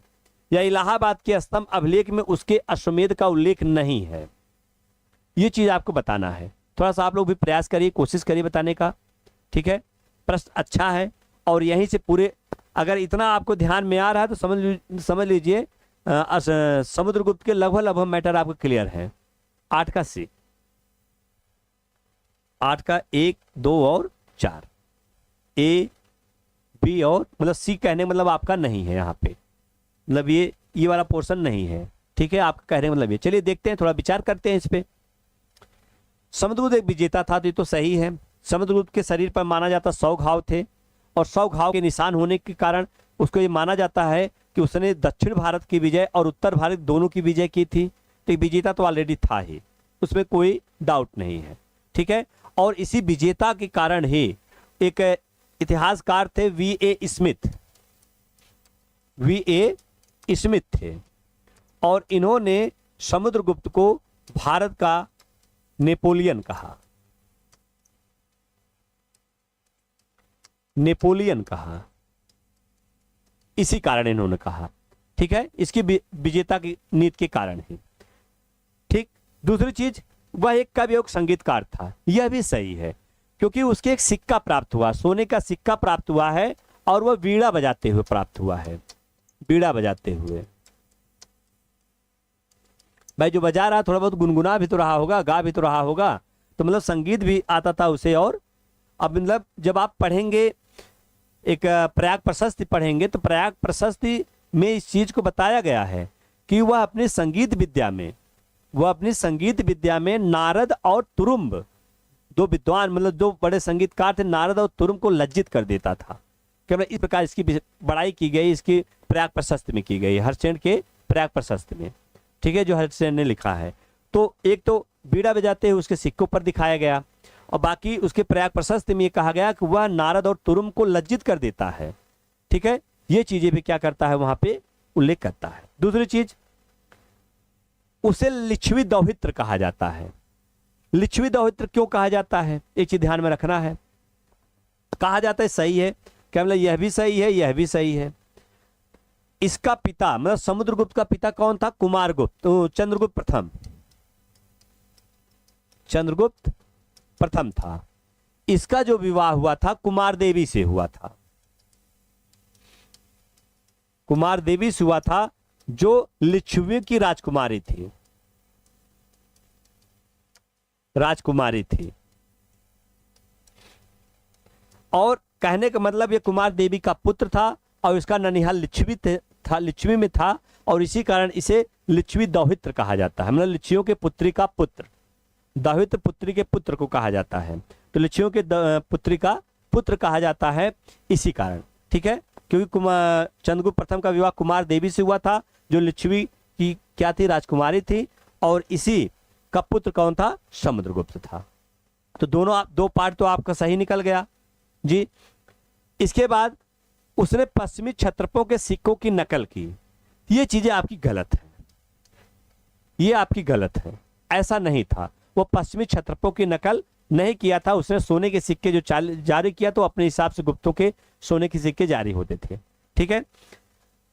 Speaker 1: या इलाहाबाद के स्तंभ अभिलेख में उसके अश्वमेध का उल्लेख नहीं है? ये चीज आपको बताना है। थोड़ा सा आप लोग भी प्रयास करिए, कोशिश करिए बताने का। ठीक है, प्रश्न अच्छा है, और यहीं से पूरे अगर इतना आपको ध्यान में आ रहा है तो समझ लीजिए समुद्रगुप्त के लगभग मैटर आपको क्लियर है। 8 का सी, 8 का 1, 2 और 4, ए बी और मतलब सी कहने मतलब आपका नहीं है यहाँ पे, मतलब ये वाला पोर्शन नहीं है। ठीक है, आपका कहने मतलब ये। चलिए देखते हैं, थोड़ा विचार करते हैं इस पे। समुद्रगुप्त एक विजेता था, तो ये तो सही है। समुद्रगुप्त के शरीर पर माना जाता 100 घाव थे, और 100 घाव के निशान होने के कारण उसको ये माना जाता है कि उसने दक्षिण भारत की विजय और उत्तर भारत दोनों की विजय की थी। तो विजेता तो ऑलरेडी था ही, उसमें कोई डाउट नहीं है। ठीक है, और इसी विजेता के कारण ही एक इतिहासकार थे V.A. Smith, V.A. स्मिथ थे, और इन्होंने समुद्रगुप्त को भारत का नेपोलियन कहा। नेपोलियन कहा, इसी कारण इन्होंने कहा। ठीक है, इसकी विजेता की नीति के कारण ही। ठीक, दूसरी चीज, वह एक कवि और संगीतकार था। यह भी सही है, क्योंकि उसके एक सिक्का प्राप्त हुआ, सोने का सिक्का प्राप्त हुआ है, और वह वीणा बजाते हुए प्राप्त हुआ है। वीणा बजाते हुए, भाई जो बजा रहा थोड़ा बहुत गुनगुना भी तो रहा होगा, गा भी तो रहा होगा, तो मतलब संगीत भी आता था उसे। और अब मतलब जब आप पढ़ेंगे एक प्रयाग प्रशस्ति पढ़ेंगे, तो प्रयाग प्रशस्ति में इस चीज को बताया गया है कि वह अपनी संगीत विद्या में नारद और तुरुम्ब, दो विद्वान मतलब दो बड़े संगीतकार थे, नारद और तुरुम्ब को लज्जित कर देता था। केवल इस प्रकार इसकी बड़ाई की गई, इसकी प्रयाग प्रशस्ति में की गई, हर्षसेन के प्रयाग प्रशस्ति में। ठीक है, जो हर्षसेन ने लिखा है। तो एक तो बीड़ा बजाते हुए उसके सिक्कों पर दिखाया गया, और बाकी उसके प्रयाग प्रशस्ति में ये कहा गया कि वह नारद और तुरुम्ब को लज्जित कर देता है। ठीक है, ये चीजें भी क्या करता है वहां पे उल्लेख करता है। दूसरी चीज, उसे लिच्छवी दौहित्र कहा जाता है। लिच्छवी दौहित्र क्यों कहा जाता है, एक चीज ध्यान में रखना है। कहा जाता है, सही है, क्या मतलब यह भी सही है, यह भी सही है। इसका पिता मतलब समुद्रगुप्त का पिता कौन था? कुमारगुप्त, तो चंद्रगुप्त प्रथम, चंद्रगुप्त प्रथम था। इसका जो विवाह हुआ था कुमार देवी से हुआ था, कुमार देवी से हुआ था, जो लिच्छवियों की राजकुमारी थी, राजकुमारी थी। और कहने का मतलब ये कुमार देवी का पुत्र था, और इसका ननिहाल लिच्छवी में था, और इसी कारण इसे लिच्छवी दौहित्र कहा जाता है। मतलब लिच्छवियों के पुत्री का पुत्र, दौहित्र पुत्री के पुत्र को कहा जाता है, तो लिच्छवियों के पुत्री का पुत्र कहा जाता है इसी कारण। ठीक है, क्योंकि चंद्रगुप्त प्रथम का विवाह कुमार देवी से हुआ था, जो लिच्छवी की क्या थी? राजकुमारी थी, और इसी का पुत्र कौन था? समुद्रगुप्त था। तो दोनों दो पार्ट तो आपका सही निकल गया जी। इसके बाद उसने पश्चिमी क्षत्रपों के सिक्कों की नकल की। ये चीजें आपकी गलत है, ये आपकी गलत है, ऐसा नहीं था। वो पश्चिमी क्षत्रपों की नकल नहीं किया था, उसने सोने के सिक्के जो जारी किया तो अपने हिसाब से गुप्तों के सोने के सिक्के जारी होते थे। ठीक है,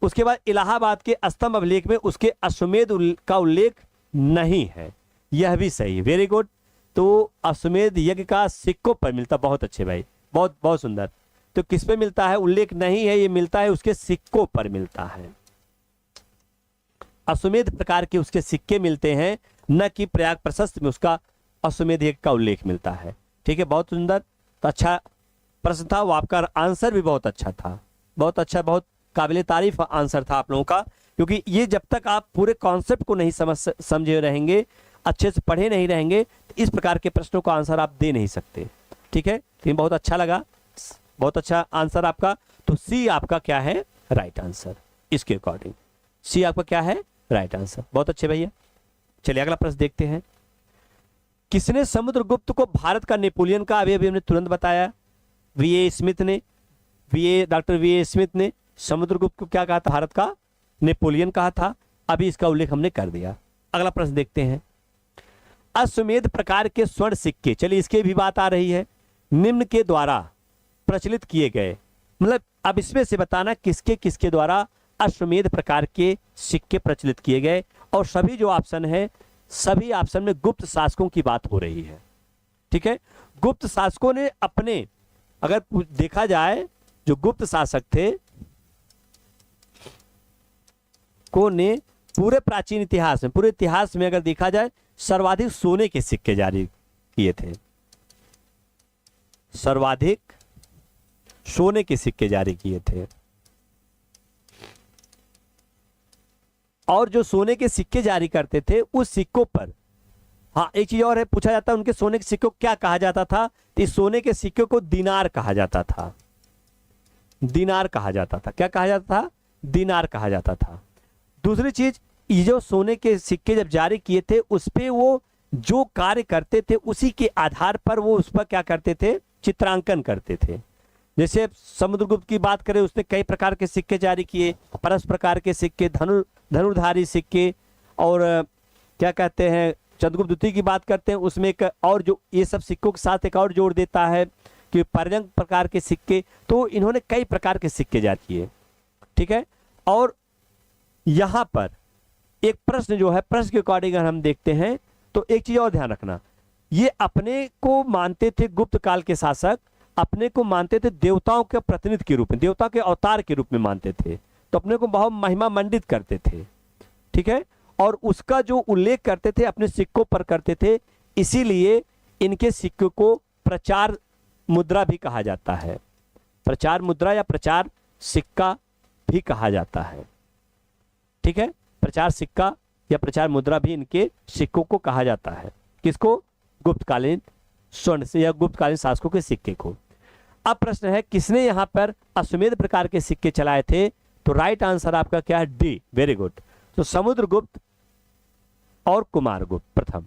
Speaker 1: उसके बाद इलाहाबाद के स्तंभ अभिलेख में उसके अश्वमेध का उल्लेख नहीं है, यह भी सही, वेरी गुड। तो अश्वमेध यज्ञ का सिक्कों पर मिलता, बहुत अच्छे भाई, बहुत बहुत सुंदर। तो किस पे मिलता है? उल्लेख नहीं है, ये मिलता है उसके सिक्कों पर मिलता है। अश्वमेध प्रकार के उसके सिक्के मिलते हैं, न कि प्रयाग प्रशस्त में उसका अश्वमेध यज्ञ का उल्लेख मिलता है। ठीक है, बहुत सुंदर, तो अच्छा प्रश्न था वो, आपका आंसर भी बहुत अच्छा था, बहुत अच्छा, बहुत काबिल तारीफ आंसर था आप लोगों का, क्योंकि ये जब तक आप पूरे कॉन्सेप्ट को नहीं समझे रहेंगे, अच्छे से पढ़े नहीं रहेंगे, तो इस प्रकार के प्रश्नों का आंसर आप दे नहीं सकते। ठीक है, लेकिन बहुत अच्छा लगा, बहुत अच्छा आंसर आपका। तो सी आपका क्या है, राइट आंसर। इसके अकॉर्डिंग सी आपका क्या है, राइट आंसर। बहुत अच्छे भैया। चलिए अगला प्रश्न देखते हैं। किसने समुद्रगुप्त को भारत का नेपोलियन का, अभी अभी हमने तुरंत बताया, वीए स्मिथ ने, डॉक्टर वीए स्मिथ ने समुद्रगुप्त को क्या कहा था, भारत का नेपोलियन कहा था। अभी इसका उल्लेख हमने कर दिया। अगला प्रश्न देखते हैं। अश्वमेध प्रकार के स्वर्ण सिक्के, चलिए इसकी भी बात आ रही है, निम्न के द्वारा प्रचलित किए गए, मतलब अब इसमें से बताना किसके किसके द्वारा अश्वमेध प्रकार के सिक्के प्रचलित किए गए। और सभी जो ऑप्शन है, सभी ऑप्शन में गुप्त शासकों की बात हो रही है। ठीक है, गुप्त शासकों ने अपने, अगर देखा जाए जो गुप्त शासक थे को ने पूरे प्राचीन इतिहास में, पूरे इतिहास में अगर देखा जाए सर्वाधिक सोने के सिक्के जारी किए थे, सर्वाधिक सोने के सिक्के जारी किए थे। और जो सोने के सिक्के जारी करते थे उस सिक्कों पर, हाँ एक चीज और है, पूछा जाता है उनके सोने के सिक्कों को क्या कहा जाता था, तो इस सोने के सिक्कों को दिनार कहा जाता था, दिनार कहा जाता था। क्या कहा जाता था, दिनार कहा जाता था। दूसरी चीज, ये जो सोने के सिक्के जब जारी किए थे उस पे वो जो कार्य करते थे उसी के आधार पर वो उस पर क्या करते थे, चित्रांकन करते थे। जैसे समुद्रगुप्त की बात करें, उसने कई प्रकार के सिक्के जारी किए, परस प्रकार के सिक्के, धनुर्धारी सिक्के, और क्या कहते हैं चंद्रगुप्त द्वितीय की बात करते हैं, उसमें एक और जो ये सब सिक्कों के साथ एक और जोड़ देता है कि पर्यंक प्रकार के सिक्के। तो इन्होंने कई प्रकार के सिक्के जारी किए। ठीक है, और यहां पर एक प्रश्न जो है, प्रश्न के अकॉर्डिंग अगर हम देखते हैं तो एक चीज और ध्यान रखना, ये अपने को मानते थे, गुप्त काल के शासक अपने को मानते थे देवताओं के प्रतिनिधि के रूप में, देवता के अवतार के रूप में मानते थे, तो अपने को बहुत महिमा मंडित करते थे। ठीक है, और उसका जो उल्लेख करते थे अपने सिक्कों पर करते थे, इसीलिए इनके सिक्कों को प्रचार मुद्रा भी कहा जाता है, प्रचार मुद्रा या प्रचार सिक्का भी कहा जाता है। ठीक है, प्रचार सिक्का या प्रचार मुद्रा भी इनके सिक्कों को कहा जाता है। किसको, गुप्तकालीन स्वर्ण से या गुप्तकालीन शासकों के सिक्के को। अब प्रश्न है किसने यहां पर अश्वमेध प्रकार के सिक्के चलाए थे, तो राइट आंसर आपका क्या है, डी, वेरी गुड। तो समुद्रगुप्त और कुमारगुप्त प्रथम,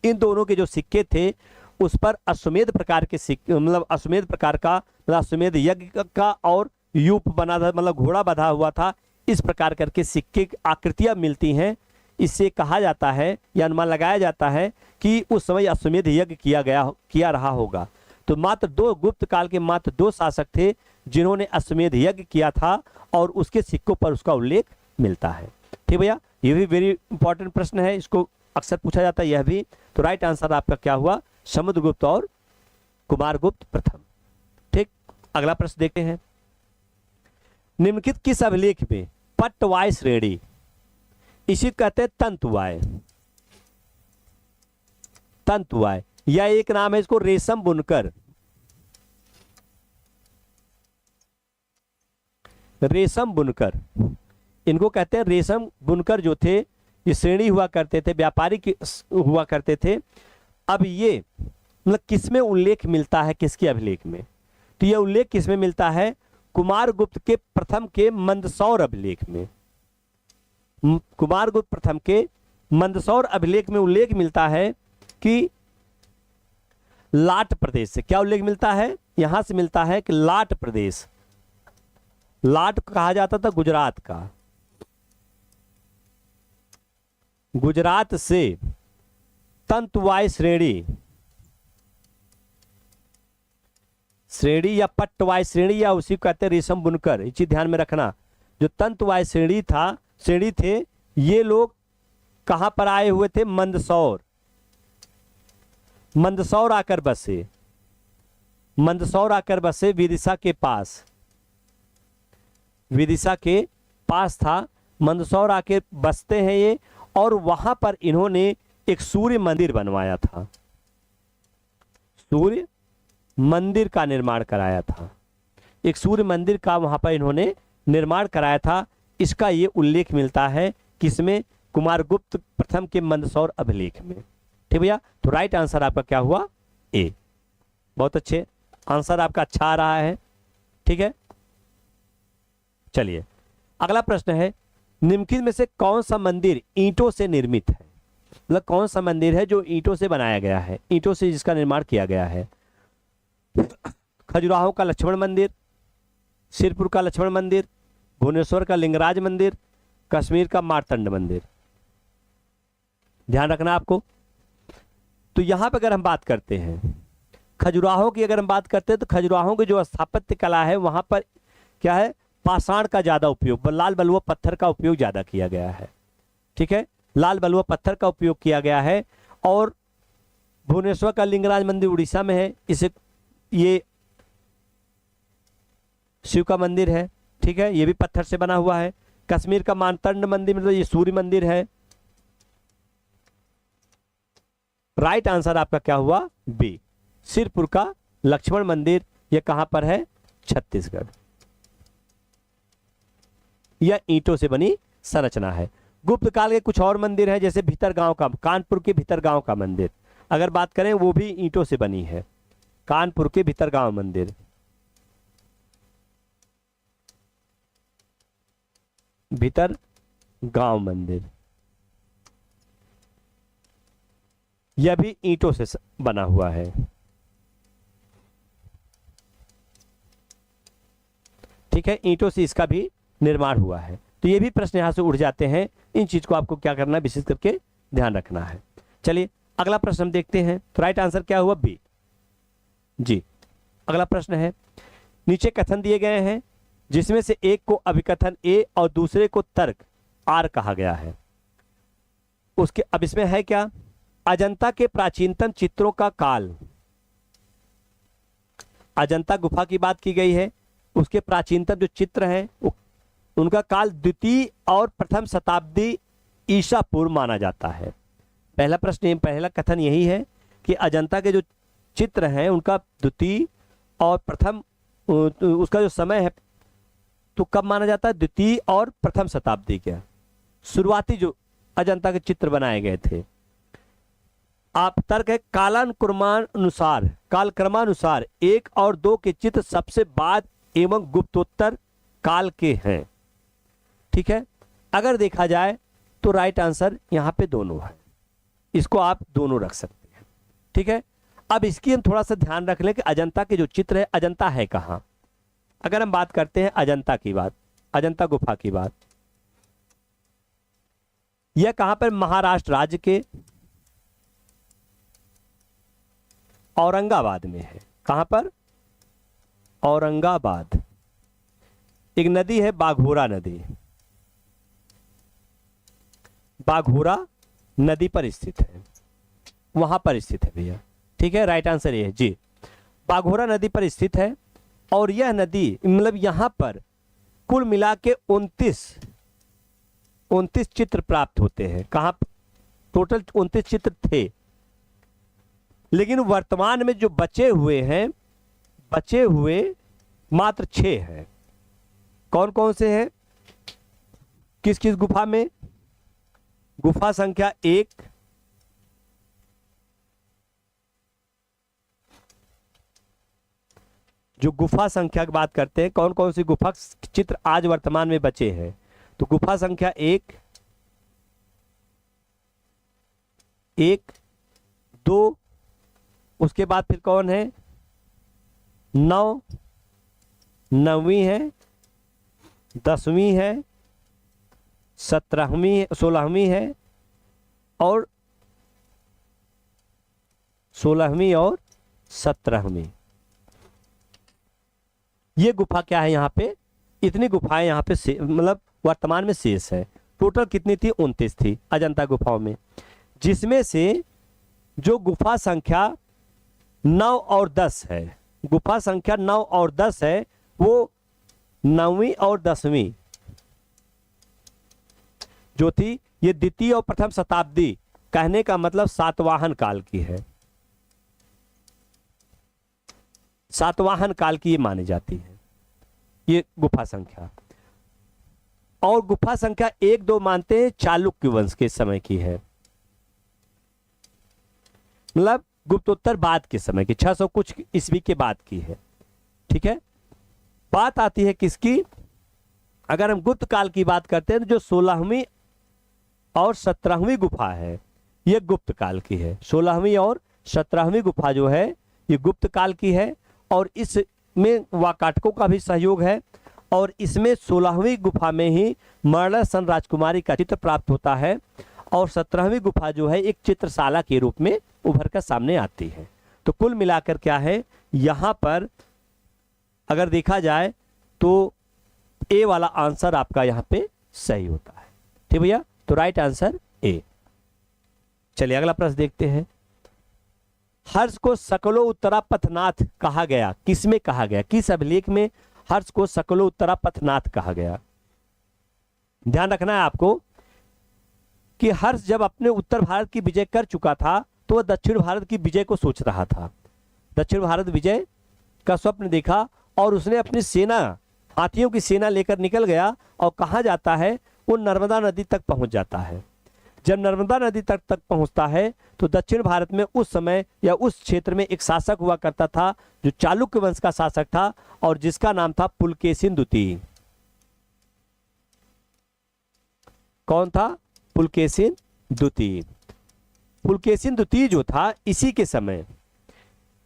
Speaker 1: इन दोनों के जो सिक्के थे उस पर अश्वमेध प्रकार के सिक्के, मतलब अश्वमेध प्रकार का, मतलब अश्वमेध यज्ञ का और यूप बना था, मतलब घोड़ा बंधा हुआ था, इस प्रकार करके सिक्के की आकृतियां मिलती हैं। इससे कहा जाता है या अनुमान लगाया जाता है कि उस समय अश्वमेध यज्ञ किया रहा होगा। तो मात्र दो, गुप्त काल के मात्र दो शासक थे जिन्होंने अश्वमेध यज्ञ किया था और उसके सिक्कों पर उसका उल्लेख मिलता है। ठीक भैया, ये भी वेरी इंपॉर्टेंट प्रश्न है, इसको अक्सर पूछा जाता है यह भी। तो राइट आंसर आपका क्या हुआ, समुद्रगुप्त और कुमारगुप्त प्रथम। ठीक, अगला प्रश्न देखते हैं। निम्नलिखित किस अभिलेख में पट्टवाय श्रेणी, इसी कहते हैं तंतुवाय, तंतुवाय, या एक नाम है इसको रेशम बुनकर, रेशम बुनकर, इनको कहते हैं रेशम बुनकर जो थे, ये श्रेणी हुआ करते थे, व्यापारी हुआ करते थे। अब ये मतलब किसमें उल्लेख मिलता है, किसके अभिलेख में, तो यह उल्लेख किसमें मिलता है, कुमारगुप्त के प्रथम के मंदसौर अभिलेख में। कुमारगुप्त प्रथम के मंदसौर अभिलेख में उल्लेख मिलता है कि लाट प्रदेश से, क्या उल्लेख मिलता है, यहां से मिलता है कि लाट प्रदेश, लाट कहा जाता था गुजरात का, गुजरात से तंतुवाय श्रेणी, श्रेणी या पट्टवाय श्रेणी या उसी को कहते हैं रेशम बुनकर, ये चीज ध्यान में रखना। जो तंतुवाय श्रेणी था, श्रेणी थे, ये लोग कहां पर आए हुए थे, मंदसौर, मंदसौर आकर बसे, मंदसौर आकर बसे, विदिशा के पास, विदिशा के पास था, मंदसौर आके बसते हैं ये। और वहां पर इन्होंने एक सूर्य मंदिर बनवाया था, सूर्य मंदिर का निर्माण कराया था, एक सूर्य मंदिर का वहां पर इन्होंने निर्माण कराया था। इसका ये उल्लेख मिलता है किसमें, कुमारगुप्त प्रथम के मंदसौर अभिलेख में। ठीक भैया, तो राइट आंसर आपका क्या हुआ, ए। बहुत अच्छे, आंसर आपका अच्छा आ रहा है। ठीक है, चलिए अगला प्रश्न है, निम्नलिखित में से कौन सा मंदिर ईंटों से निर्मित है, मतलब कौन सा मंदिर है जो ईंटों से बनाया गया है, ईंटों से जिसका निर्माण किया गया है। खजुराहो का लक्ष्मण मंदिर, सिरपुर का लक्ष्मण मंदिर, भुवनेश्वर का लिंगराज मंदिर, कश्मीर का मार्तंड मंदिर। ध्यान रखना आपको। तो यहां पर अगर हम बात करते हैं खजुराहो की, अगर हम बात करते हैं तो खजुराहो की जो स्थापत्य कला है वहां पर क्या है, पाषाण का ज्यादा उपयोग, लाल बलुआ पत्थर का उपयोग ज्यादा किया गया है। ठीक है, लाल बलुआ पत्थर का उपयोग किया गया है। और भुवनेश्वर का लिंगराज मंदिर उड़ीसा में है, इसे ये शिव का मंदिर है। ठीक है, ये भी पत्थर से बना हुआ है। कश्मीर का मार्तंड मंदिर मतलब ये सूर्य मंदिर है। राइट आंसर आपका क्या हुआ, बी, सिरपुर का लक्ष्मण मंदिर। यह कहां पर है, छत्तीसगढ़। यह ईंटों से बनी संरचना है। गुप्त काल के कुछ और मंदिर हैं, जैसे भीतरगांव का, कानपुर के भीतरगांव का मंदिर अगर बात करें वो भी ईंटों से बनी है, कानपुर के भीतरगांव मंदिर। भीतरगांव मंदिर यह भी ईंटों से बना हुआ है। ठीक है, ईंटों से इसका भी निर्माण हुआ है। तो ये भी प्रश्न यहां से उठ जाते हैं। इन चीज को आपको क्या करना है, विशेष करके ध्यान रखना है। चलिए अगला प्रश्न हम देखते हैं। तो राइट आंसर क्या हुआ, बी जी। अगला प्रश्न है, नीचे कथन दिए गए हैं जिसमें से एक को अभिकथन ए और दूसरे को तर्क आर कहा गया है। उसके अब इसमें है क्या, अजंता के प्राचीनतम चित्रों का काल, अजंता गुफा की बात की गई है, उसके प्राचीनतम जो चित्र हैं उनका काल द्वितीय और प्रथम शताब्दी ईसा पूर्व माना जाता है। पहला प्रश्न, पहला कथन यही है कि अजंता के जो चित्र हैं उनका द्वितीय और प्रथम, उसका जो समय है तो कब माना जाता है, द्वितीय और प्रथम शताब्दी के शुरुआती जो अजंता के चित्र बनाए गए थे। आप तर्क है, कालक्रमानुसार 1 और 2 के चित्र सबसे बाद एवं गुप्तोत्तर काल के हैं। ठीक है, अगर देखा जाए तो राइट आंसर यहां पे दोनों है, इसको आप दोनों रख सकते हैं। ठीक है, अब इसकी हम थोड़ा सा ध्यान रख लें कि अजंता के जो चित्र है, अजंता है कहां। अगर हम बात करते हैं अजंता की बात, अजंता गुफा की बात, यह कहां पर, महाराष्ट्र राज्य के औरंगाबाद में है। कहां पर, औरंगाबाद। एक नदी है बाघोरा नदी, बाघोरा नदी पर स्थित है, वहां पर स्थित है भैया। ठीक है, राइट आंसर ये है जी, बाघोरा नदी पर स्थित है। और यह नदी मतलब यहां पर कुल मिला के 29 चित्र प्राप्त होते हैं। कहां, टोटल 29 चित्र थे, लेकिन वर्तमान में जो बचे हुए मात्र 6 हैं। कौन कौन से हैं, किस किस गुफा में, गुफा संख्या 1, जो गुफा संख्या की बात करते हैं, कौन कौन सी गुफा चित्र आज वर्तमान में बचे हैं, तो गुफा संख्या 1, 2, उसके बाद फिर कौन है, 9, 9वीं है, 10वीं है, 17वीं, 16वीं है और 16वीं और 17वीं। ये गुफा क्या है, यहाँ पे इतनी गुफाएं यहाँ पे मतलब वर्तमान में शेष है। टोटल कितनी थी, 29 थी अजंता गुफाओं में, जिसमें से जो गुफा संख्या 9 और 10 है, गुफा संख्या 9 और 10 है, वो 9वीं और 10वीं जो थी ये द्वितीय और प्रथम शताब्दी, कहने का मतलब सातवाहन काल की है, सातवाहन काल की ये मानी जाती है ये गुफा संख्या। और गुफा संख्या 1-2 मानते हैं चालुक्य वंश के समय की है, मतलब गुप्तोत्तर बाद के समय की, 600 कुछ ईस्वी के बाद की है। ठीक है, बात आती है किसकी, अगर हम गुप्त काल की बात करते हैं तो जो 16वीं और 17वीं गुफा है ये गुप्त काल की है। 16वीं और 17वीं गुफा जो है ये गुप्त काल की है, और इसमें वाकाटकों का भी सहयोग है। और इसमें 16वीं गुफा में ही मर्डर सन राजकुमारी का चित्र प्राप्त होता है, और 17वीं गुफा जो है एक चित्रशाला के रूप में उभर कर सामने आती है। तो कुल मिलाकर क्या है, यहां पर अगर देखा जाए तो ए वाला आंसर आपका यहां पे सही होता है। ठीक भैया, तो राइट आंसर ए। चलिए अगला प्रश्न देखते हैं। हर्ष को सकलो उत्तरा पथनाथ कहा गया, किसमें कहा गया, किस अभिलेख में हर्ष को सकलो उत्तरा पथनाथ कहा गया। ध्यान रखना है आपको कि हर्ष जब अपने उत्तर भारत की विजय कर चुका था तो वह दक्षिण भारत की विजय को सोच रहा था। दक्षिण भारत विजय का स्वप्न देखा और उसने अपनी सेना, हाथियों की सेना लेकर निकल गया, और कहा जाता है वो नर्मदा नदी तक पहुंच जाता है। जब नर्मदा नदी तक पहुंचता है तो दक्षिण भारत में उस समय या उस क्षेत्र में एक शासक हुआ करता था जो चालुक्य वंश का शासक था, और जिसका नाम था पुलकेशिन द्वितीय। कौन था? पुलकेशिन द्वितीय। पुलकेशिन द्वितीय जो था, इसी के समय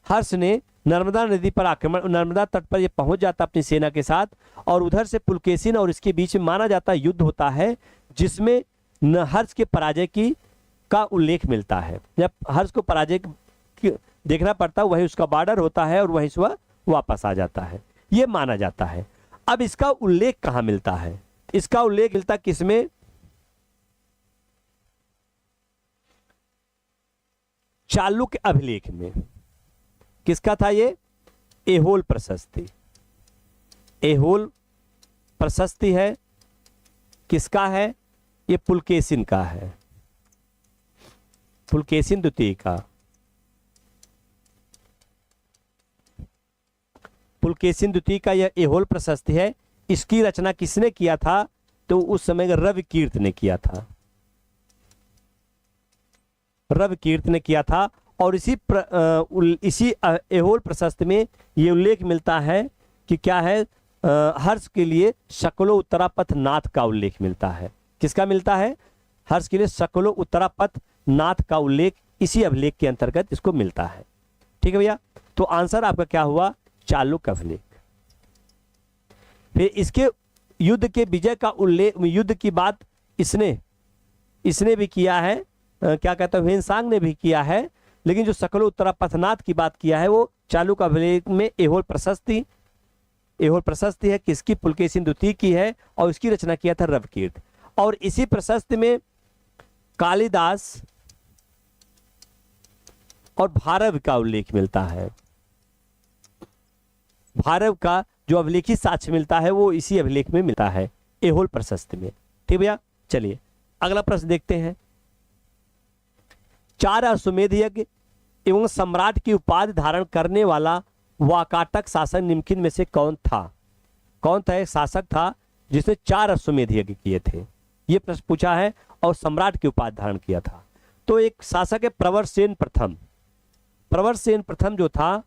Speaker 1: हर्ष ने नर्मदा नदी पर आक्रमण, नर्मदा तट पर ये पहुंच जाता अपनी सेना के साथ, और उधर से पुलकेशिन और इसके बीच में माना जाता युद्ध होता है, जिसमें हर्ष के पराजय की का उल्लेख मिलता है। जब हर्ष को पराजय देखना पड़ता है, वही उसका बॉर्डर होता है और वहीं से वह वापस आ जाता है, ये माना जाता है। अब इसका उल्लेख कहां मिलता है? इसका उल्लेख मिलता किसमें? चालुक्य अभिलेख में। किसका था ये? एहोल प्रशस्ति। एहोल प्रशस्ति है, किसका है? ये पुलकेशिन का है, पुलकेशिन द्वितीय का। पुलकेशिन द्वितीय का यह एहोल प्रशस्ति है। इसकी रचना किसने किया था? तो उस समय रविकीर्त ने किया था, रविकीर्त ने किया था। और इसी एहोल प्रशस्ति में ये उल्लेख मिलता है कि क्या है, हर्ष के लिए सकलो उत्तरापथ नाथ का उल्लेख मिलता है। किसका मिलता है? हर्ष के लिए सकलो उत्तरापथ नाथ का उल्लेख इसी अभिलेख के अंतर्गत इसको मिलता है। ठीक है भैया, तो आंसर आपका क्या हुआ? चालुक्य अभिलेख। फिर इसके युद्ध के विजय का उल्लेख, युद्ध की बात इसने भी किया है, क्या कहता है, ह्वेनसांग ने भी किया है, लेकिन जो सकलो उत्तरापथनाथ की बात किया है वो चालुक्य अभिलेख में एहोल प्रशस्ति है। किसकी? पुलकेशिन द्वितीय की है, और इसकी रचना किया था रविकीर्त। और इसी प्रशस्ति में कालिदास और भारव का उल्लेख मिलता है। भारव का जो अभिलेखी साक्ष्य मिलता है वो इसी अभिलेख में मिलता है, एहोल प्रशस्ति में। ठीक भैया, चलिए अगला प्रश्न देखते हैं। 4 अश्वमेध यज्ञ एवं सम्राट की उपाधि धारण करने वाला वाकाटक शासक निम्नलिखित में से कौन था? कौन था? एक शासक था जिसने 4 अश्वमेध यज्ञ किए थे, ये प्रश्न पूछा है, और सम्राट की उपाधि धारण किया था। तो एक शासक है प्रवरसेन प्रथम। प्रवरसेन प्रथम जो था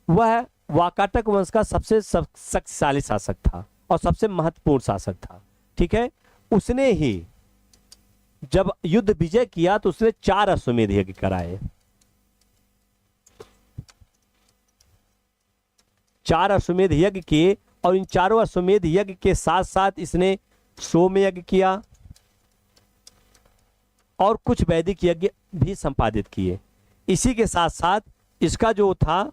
Speaker 1: वह वाकाटक वंश का सबसे शक्तिशाली शासक था और सबसे महत्वपूर्ण शासक था। ठीक है, उसने ही जब युद्ध विजय किया तो उसने 4 अश्वमेध यज्ञ कराए। 4 अश्वमेध यज्ञ किए, और इन चारों अश्वमेध यज्ञ के साथ साथ इसने सोम यज्ञ किया और कुछ वैदिक यज्ञ भी संपादित किए। इसी के साथ साथ इसका जो था,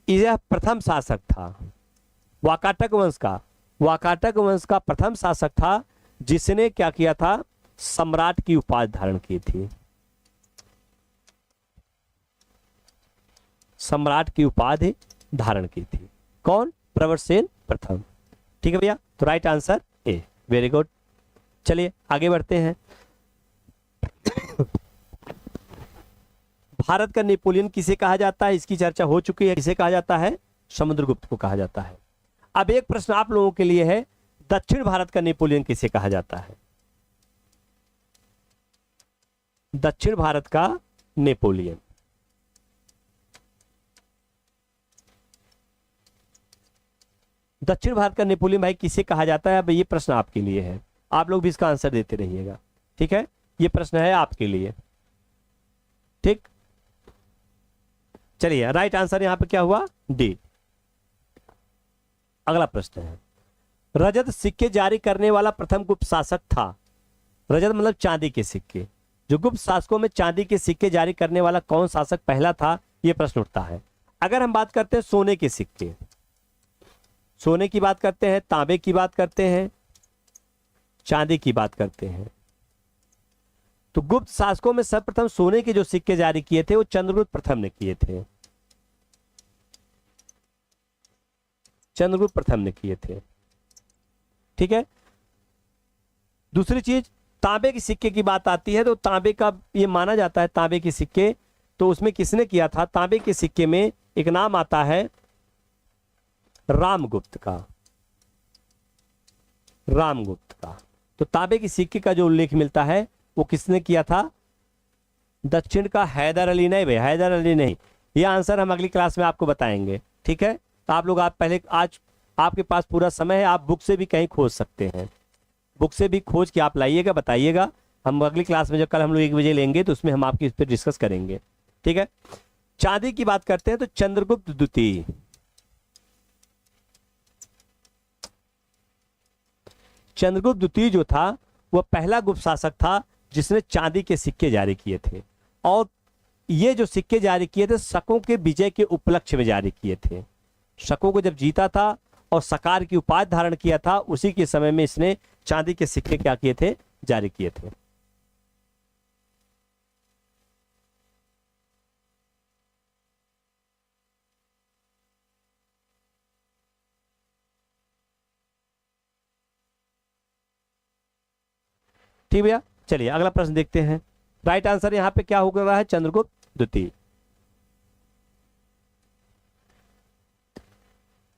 Speaker 1: यह प्रथम शासक था वाकाटक वंश का प्रथम शासक था जिसने क्या किया था? सम्राट की उपाधि धारण की थी। सम्राट की उपाधि धारण की थी। कौन? प्रवरसेन प्रथम। ठीक है भैया, तो right answer A. Very good. चलिए आगे बढ़ते हैं। भारत का नेपोलियन किसे कहा जाता है, इसकी चर्चा हो चुकी है। किसे कहा जाता है, समुद्रगुप्त को कहा जाता है। अब एक प्रश्न आप लोगों के लिए है, दक्षिण भारत का नेपोलियन किसे कहा जाता है? दक्षिण भारत का नेपोलियन, दक्षिण भारत का नेपोलियन भाई किसे कहा जाता है? अब ये प्रश्न आपके लिए है, आप लोग भी इसका आंसर देते रहिएगा, ठीक है? ये प्रश्न है आपके लिए, ठीक। चलिए राइट आंसर यहां पे क्या हुआ, डी। अगला प्रश्न है, रजत सिक्के जारी करने वाला प्रथम गुप्त शासक था। रजत मतलब चांदी के सिक्के, जो गुप्त शासकों में चांदी के सिक्के जारी करने वाला कौन शासक पहला था, यह प्रश्न उठता है। अगर हम बात करते हैं सोने के सिक्के, सोने की बात करते हैं, तांबे की बात करते हैं, चांदी की बात करते हैं, तो गुप्त शासकों में सर्वप्रथम सोने के जो सिक्के जारी किए थे वो चंद्रगुप्त प्रथम ने किए थे, चंद्रगुप्त प्रथम ने किए थे, ठीक है। दूसरी चीज, तांबे के सिक्के की बात आती है तो तांबे का ये माना जाता है, तांबे के सिक्के तो उसमें किसने किया था? तांबे के सिक्के में एक नाम आता है रामगुप्त का, रामगुप्त का। तो तांबे के सिक्के का जो उल्लेख मिलता है वो किसने किया था? दक्षिण का हैदर अली नहीं भाई, हैदर अली नहीं, ये आंसर हम अगली क्लास में आपको बताएंगे, ठीक है। तो आप लोग, आप पहले, आज आपके पास पूरा समय है, आप बुक से भी कहीं खोज सकते हैं, बुक से भी खोज के आप लाइएगा, बताइएगा। हम अगली क्लास में जब कल हम लोग 1 बजे लेंगे तो उसमें हम आपकी इस पर डिस्कस करेंगे, ठीक है। चांदी की बात करते हैं तो चंद्रगुप्त द्वितीय, चंद्रगुप्त द्वितीय जो था वह पहला गुप्त शासक था जिसने चांदी के सिक्के जारी किए थे, और ये जो सिक्के जारी किए थे शकों के विजय के उपलक्ष्य में जारी किए थे। शकों को जब जीता था और सकार की उपाधि धारण किया था, उसी के समय में इसने चांदी के सिक्के क्या किए थे? जारी किए थे। ठीक भैया, चलिए अगला प्रश्न देखते हैं। राइट आंसर यहां पे क्या हो गया है? चंद्रगुप्त द्वितीय।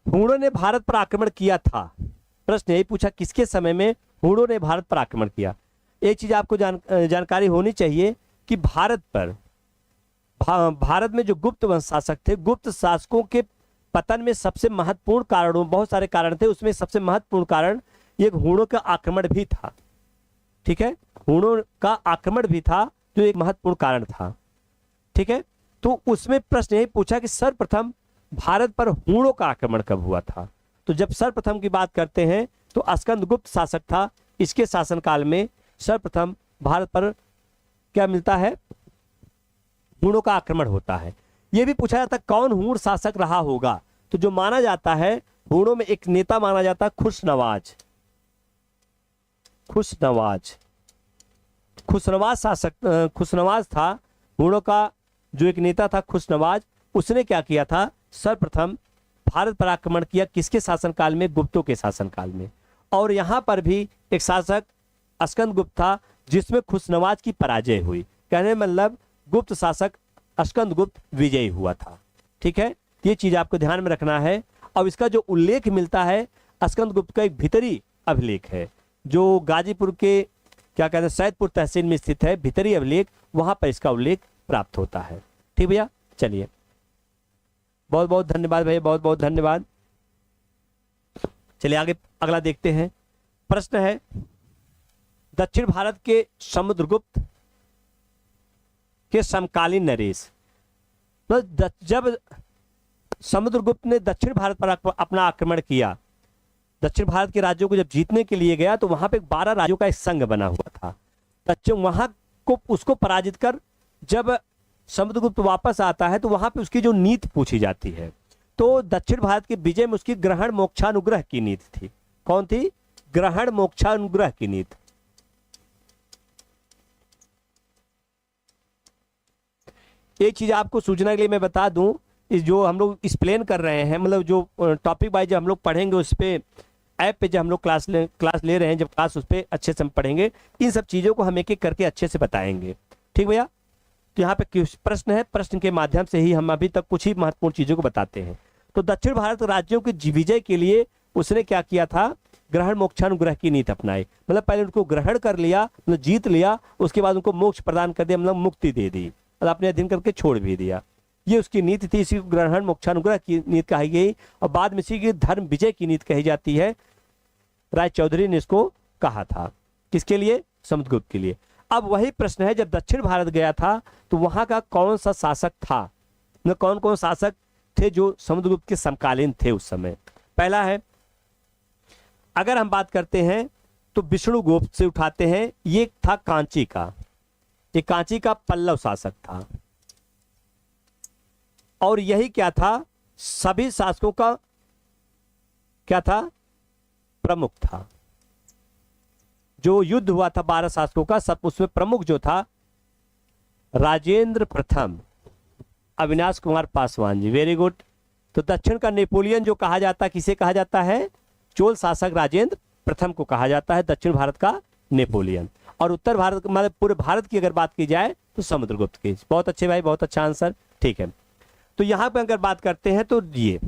Speaker 1: हूणों ने भारत पर आक्रमण किया था, प्रश्न यही पूछा किसके समय में हूणों ने भारत पर आक्रमण किया। एक चीज आपको जानकारी होनी चाहिए कि भारत पर, भारत में जो गुप्त वंश शासक थे, गुप्त शासकों के पतन में सबसे महत्वपूर्ण कारणों, बहुत सारे कारण थे, उसमें सबसे महत्वपूर्ण कारण ये हूणों का आक्रमण भी था, ठीक है। हूणों का आक्रमण भी था जो एक महत्वपूर्ण कारण था, ठीक है। तो उसमें प्रश्न यही पूछा कि सर्वप्रथम भारत पर हूणों का आक्रमण कब हुआ था। तो जब सर्वप्रथम की बात करते हैं तो स्कंदगुप्त शासक था, इसके शासनकाल में सर्वप्रथम भारत पर क्या मिलता है? हूणों का आक्रमण होता है। यह भी पूछा जाता कौन हूण शासक रहा होगा, तो जो माना जाता है हूणों में एक नेता माना जाता है खुशनवाज, खुशनवाज, खुशनवाज शासक, खुशनवाज था हूणों का जो एक नेता था खुशनवाज। उसने क्या किया था? सर्वप्रथम भारत पर आक्रमण किया, किसके शासनकाल में? गुप्तों के शासनकाल में। और यहां पर भी एक शासक स्कंदगुप्त था जिसमें खुशनवाज की पराजय हुई, कहने मतलब गुप्त शासक स्कंदगुप्त विजयी हुआ था, ठीक है। ये चीज आपको ध्यान में रखना है। अब इसका जो उल्लेख मिलता है, स्कंदगुप्त का एक भीतरी अभिलेख है जो गाजीपुर के क्या कहते हैं सैदपुर तहसील में स्थित है, भीतरी अभिलेख, वहां पर इसका उल्लेख प्राप्त होता है, ठीक भैया। चलिए बहुत बहुत धन्यवाद भैया, बहुत बहुत धन्यवाद। चलिए आगे अगला देखते हैं। प्रश्न है, दक्षिण भारत के समुद्रगुप्त के समकालीन नरेश। तो जब समुद्रगुप्त ने दक्षिण भारत पर अपना आक्रमण किया, दक्षिण भारत के राज्यों को जब जीतने के लिए गया तो वहां पे 12 राज्यों का एक संघ बना हुआ था। दक्षिण वहां को उसको पराजित कर जब समुद्रगुप्त वापस आता है तो वहां पे उसकी जो नीति पूछी जाती है, तो दक्षिण भारत के विजय में उसकी ग्रहण मोक्षानुग्रह की नीति थी। कौन थी? ग्रहण मोक्षानुग्रह की नीति। एक चीज आपको सूचना के लिए मैं बता दूं, इस जो हम लोग एक्सप्लेन कर रहे हैं, मतलब जो टॉपिक वाइज हम लोग पढ़ेंगे उस पे ऐप पे जब हम लोग क्लास ले रहे हैं, जब क्लास उस पर अच्छे से हम पढ़ेंगे, इन सब चीज़ों को हम एक एक करके अच्छे से बताएंगे। ठीक भैया। तो यहाँ पे कुछ प्रश्न है, प्रश्न के माध्यम से ही हम अभी तक कुछ ही महत्वपूर्ण चीज़ों को बताते हैं। तो दक्षिण भारत राज्यों की विजय के लिए उसने क्या किया था, ग्रहण मोक्षानुग्रह की नीति अपनाई। मतलब पहले उनको ग्रहण कर लिया, मतलब जीत लिया, उसके बाद उनको मोक्ष प्रदान कर दिया, मतलब मुक्ति दे दी, मतलब अपने अधीन करके छोड़ भी दिया। ये उसकी नीति थी, इसी को ग्रहण मोक्षानुग्रह की नीति कही गई, और बाद में इसी की धर्म विजय की नीति कही जाती है। राय चौधरी ने इसको कहा था, किसके लिए, समुद्रगुप्त के लिए। अब वही प्रश्न है, जब दक्षिण भारत गया था तो वहां का कौन सा शासक था, मतलब कौन कौन शासक थे जो समुद्रगुप्त के समकालीन थे उस समय। पहला है, अगर हम बात करते हैं तो विष्णुगुप्त से उठाते हैं, ये था कांची का, ये कांची का पल्लव शासक था, और यही क्या था, सभी शासकों का क्या था, प्रमुख था। जो युद्ध हुआ था 12 शासकों का, सब उसमें प्रमुख जो था राजेंद्र प्रथम, अविनाश कुमार पासवान जी, वेरी गुड। तो दक्षिण का नेपोलियन जो कहा जाता है, किसे कहा जाता है, चोल शासक राजेंद्र प्रथम को कहा जाता है दक्षिण भारत का नेपोलियन। और उत्तर भारत, मतलब पूरे भारत की अगर बात की जाए तो समुद्रगुप्त की। बहुत अच्छे भाई, बहुत अच्छा आंसर, ठीक है। तो यहाँ पे अगर बात करते हैं तो ये,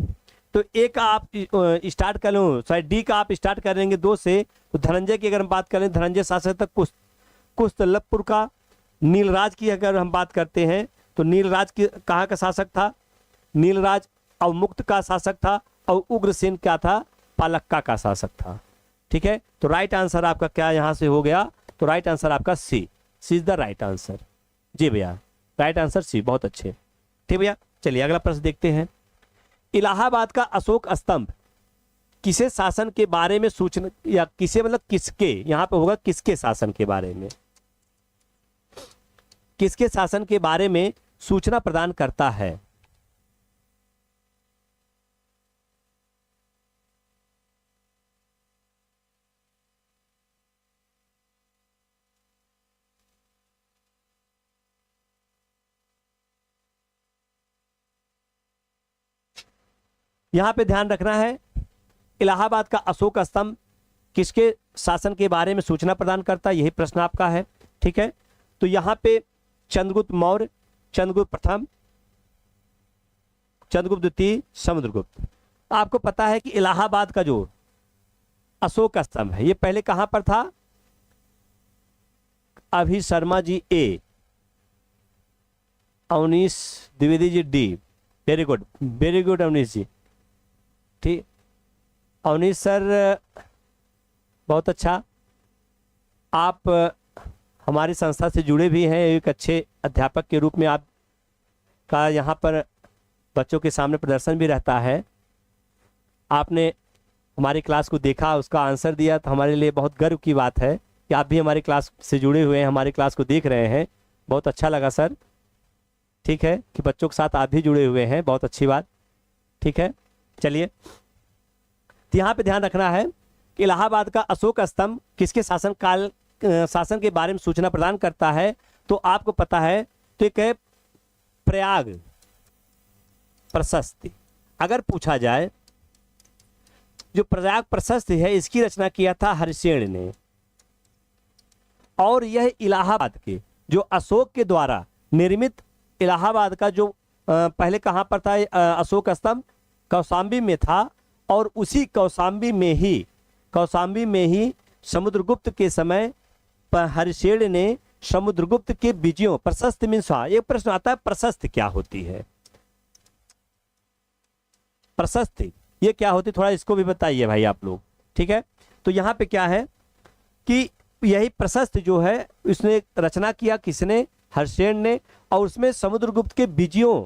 Speaker 1: तो ए का आप स्टार्ट कर लो, सॉरी डी का आप स्टार्ट करेंगे 2 से। तो धनंजय की अगर हम बात करें, धनंजय शासक तक कुस्तलपुर का। नीलराज की अगर हम बात करते हैं तो नीलराज की कहाँ का शासक था, नीलराज अवमुक्त का शासक था, और उग्रसेन क्या था, पालक्का का शासक था। ठीक है। तो राइट आंसर आपका क्या यहाँ से हो गया, तो राइट आंसर आपका सी इज द राइट आंसर। जी भैया, राइट आंसर सी, बहुत अच्छे। ठीक भैया, चलिए अगला प्रश्न देखते हैं। इलाहाबाद का अशोक स्तंभ किसे शासन के बारे में सूचना, या किसे मतलब किसके, यहां पे होगा किसके शासन के बारे में, किसके शासन के बारे में सूचना प्रदान करता है। यहां पे ध्यान रखना है, इलाहाबाद का अशोक स्तंभ किसके शासन के बारे में सूचना प्रदान करता है, यही प्रश्न आपका है। ठीक है। तो यहां पे चंद्रगुप्त मौर्य, चंद्रगुप्त प्रथम, चंद्रगुप्त द्वितीय, समुद्रगुप्त। आपको पता है कि इलाहाबाद का जो अशोक स्तंभ है, ये पहले कहां पर था, अभी Sharma ji A, Avneesh Dwivedi ji D, very good Avneesh ji. ठीक, अवनीश सर बहुत अच्छा, आप हमारी संस्था से जुड़े भी हैं, एक अच्छे अध्यापक के रूप में आप का यहाँ पर बच्चों के सामने प्रदर्शन भी रहता है। आपने हमारी क्लास को देखा, उसका आंसर दिया, तो हमारे लिए बहुत गर्व की बात है कि आप भी हमारी क्लास से जुड़े हुए हैं, हमारी क्लास को देख रहे हैं। बहुत अच्छा लगा सर। ठीक है, कि बच्चों के साथ आप भी जुड़े हुए हैं, बहुत अच्छी बात। ठीक है, चलिए, तो यहाँ पे ध्यान रखना है कि इलाहाबाद का अशोक स्तंभ किसके शासन के बारे में सूचना प्रदान करता है। तो आपको पता है, तो एक है प्रयाग प्रशस्ति। अगर पूछा जाए, जो प्रयाग प्रशस्ति है, इसकी रचना किया था हरिसेन ने, और यह इलाहाबाद के जो अशोक के द्वारा निर्मित इलाहाबाद का जो पहले कहां पर था अशोक स्तंभ, कौशाम्बी में था, और उसी कौशाम्बी में ही समुद्रगुप्त के समय हरिसेन ने समुद्रगुप्त के विजयों, प्रशस्ति मीन्स, एक प्रश्न आता है प्रशस्ति क्या होती है, प्रशस्ति ये क्या होती, थोड़ा इसको भी बताइए भाई आप लोग। ठीक है। तो यहाँ पे क्या है कि यही प्रशस्ति जो है उसने रचना किया, किसने, हरिसेन ने, और उसमें समुद्रगुप्त के विजयों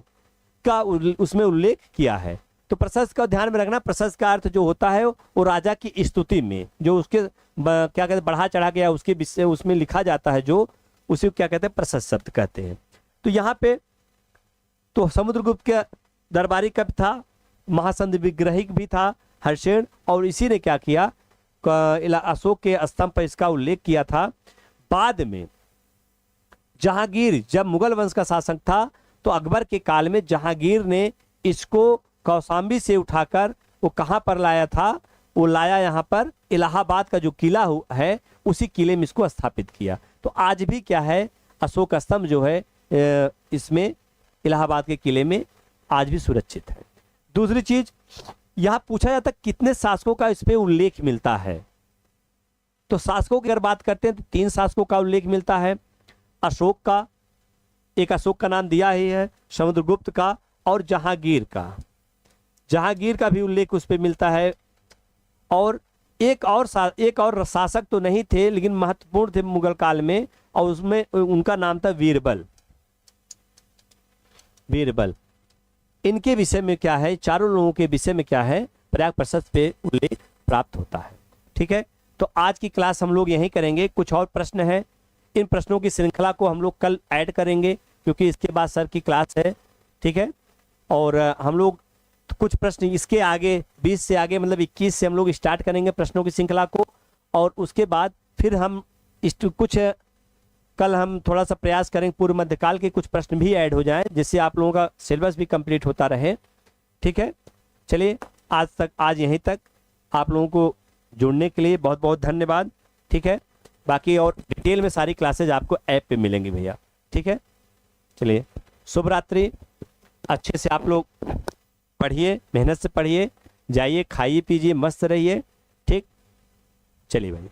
Speaker 1: का उसमें उल्लेख किया है। तो प्रशस्ति का ध्यान में रखना, प्रशस्ति का अर्थ जो होता है वो राजा की स्तुति में जो उसके क्या कहते हैं बढ़ा चढ़ा गया उसके विषय उसमें लिखा जाता है, जो उसी को क्या कहते हैं प्रशस्ति शब्द कहते हैं। तो यहाँ पे तो समुद्रगुप्त के दरबारी कवि था, महासंध विग्रहिक भी था हरिसेन, और इसी ने क्या किया, अशोक के स्तंभ पर इसका उल्लेख किया था। बाद में जहांगीर जब मुगल वंश का शासक था, तो अकबर के काल में जहांगीर ने इसको कौशाम्बी से उठाकर वो कहाँ पर लाया था, वो लाया यहाँ पर इलाहाबाद का जो किला है उसी किले में इसको स्थापित किया। तो आज भी क्या है, अशोक स्तंभ जो है इसमें इलाहाबाद के किले में आज भी सुरक्षित है। दूसरी चीज, यहां पूछा जाता कितने शासकों का इस पे उल्लेख मिलता है। तो शासकों की अगर बात करते हैं तो 3 शासकों का उल्लेख मिलता है। अशोक का, एक अशोक का नाम दिया ही है, समुद्रगुप्त का और जहांगीर का। जहांगीर का भी उल्लेख उस पे मिलता है। और एक और शासक तो नहीं थे लेकिन महत्वपूर्ण थे मुगल काल में, और उसमें उनका नाम था बीरबल। बीरबल, इनके विषय में क्या है, चारों लोगों के विषय में क्या है, प्रयाग प्रशस्त पे उल्लेख प्राप्त होता है। ठीक है, तो आज की क्लास हम लोग यहीं करेंगे। कुछ और प्रश्न है, इन प्रश्नों की श्रृंखला को हम लोग कल ऐड करेंगे क्योंकि इसके बाद सर की क्लास है। ठीक है, और हम लोग कुछ प्रश्न इसके आगे 20 से आगे मतलब 21 से हम लोग स्टार्ट करेंगे प्रश्नों की श्रृंखला को, और उसके बाद फिर हम कुछ कल हम थोड़ा सा प्रयास करेंगे पूर्व मध्यकाल के कुछ प्रश्न भी ऐड हो जाएं जिससे आप लोगों का सिलेबस भी कंप्लीट होता रहे। ठीक है, चलिए आज यहीं तक। आप लोगों को जुड़ने के लिए बहुत बहुत धन्यवाद। ठीक है, बाकी और डिटेल में सारी क्लासेज आपको ऐप पे मिलेंगी भैया। ठीक है, चलिए शुभ रात्रि। अच्छे से आप लोग पढ़िए, मेहनत से पढ़िए, जाइए खाइए पीजिए, मस्त रहिए। ठीक, चलिए भाई।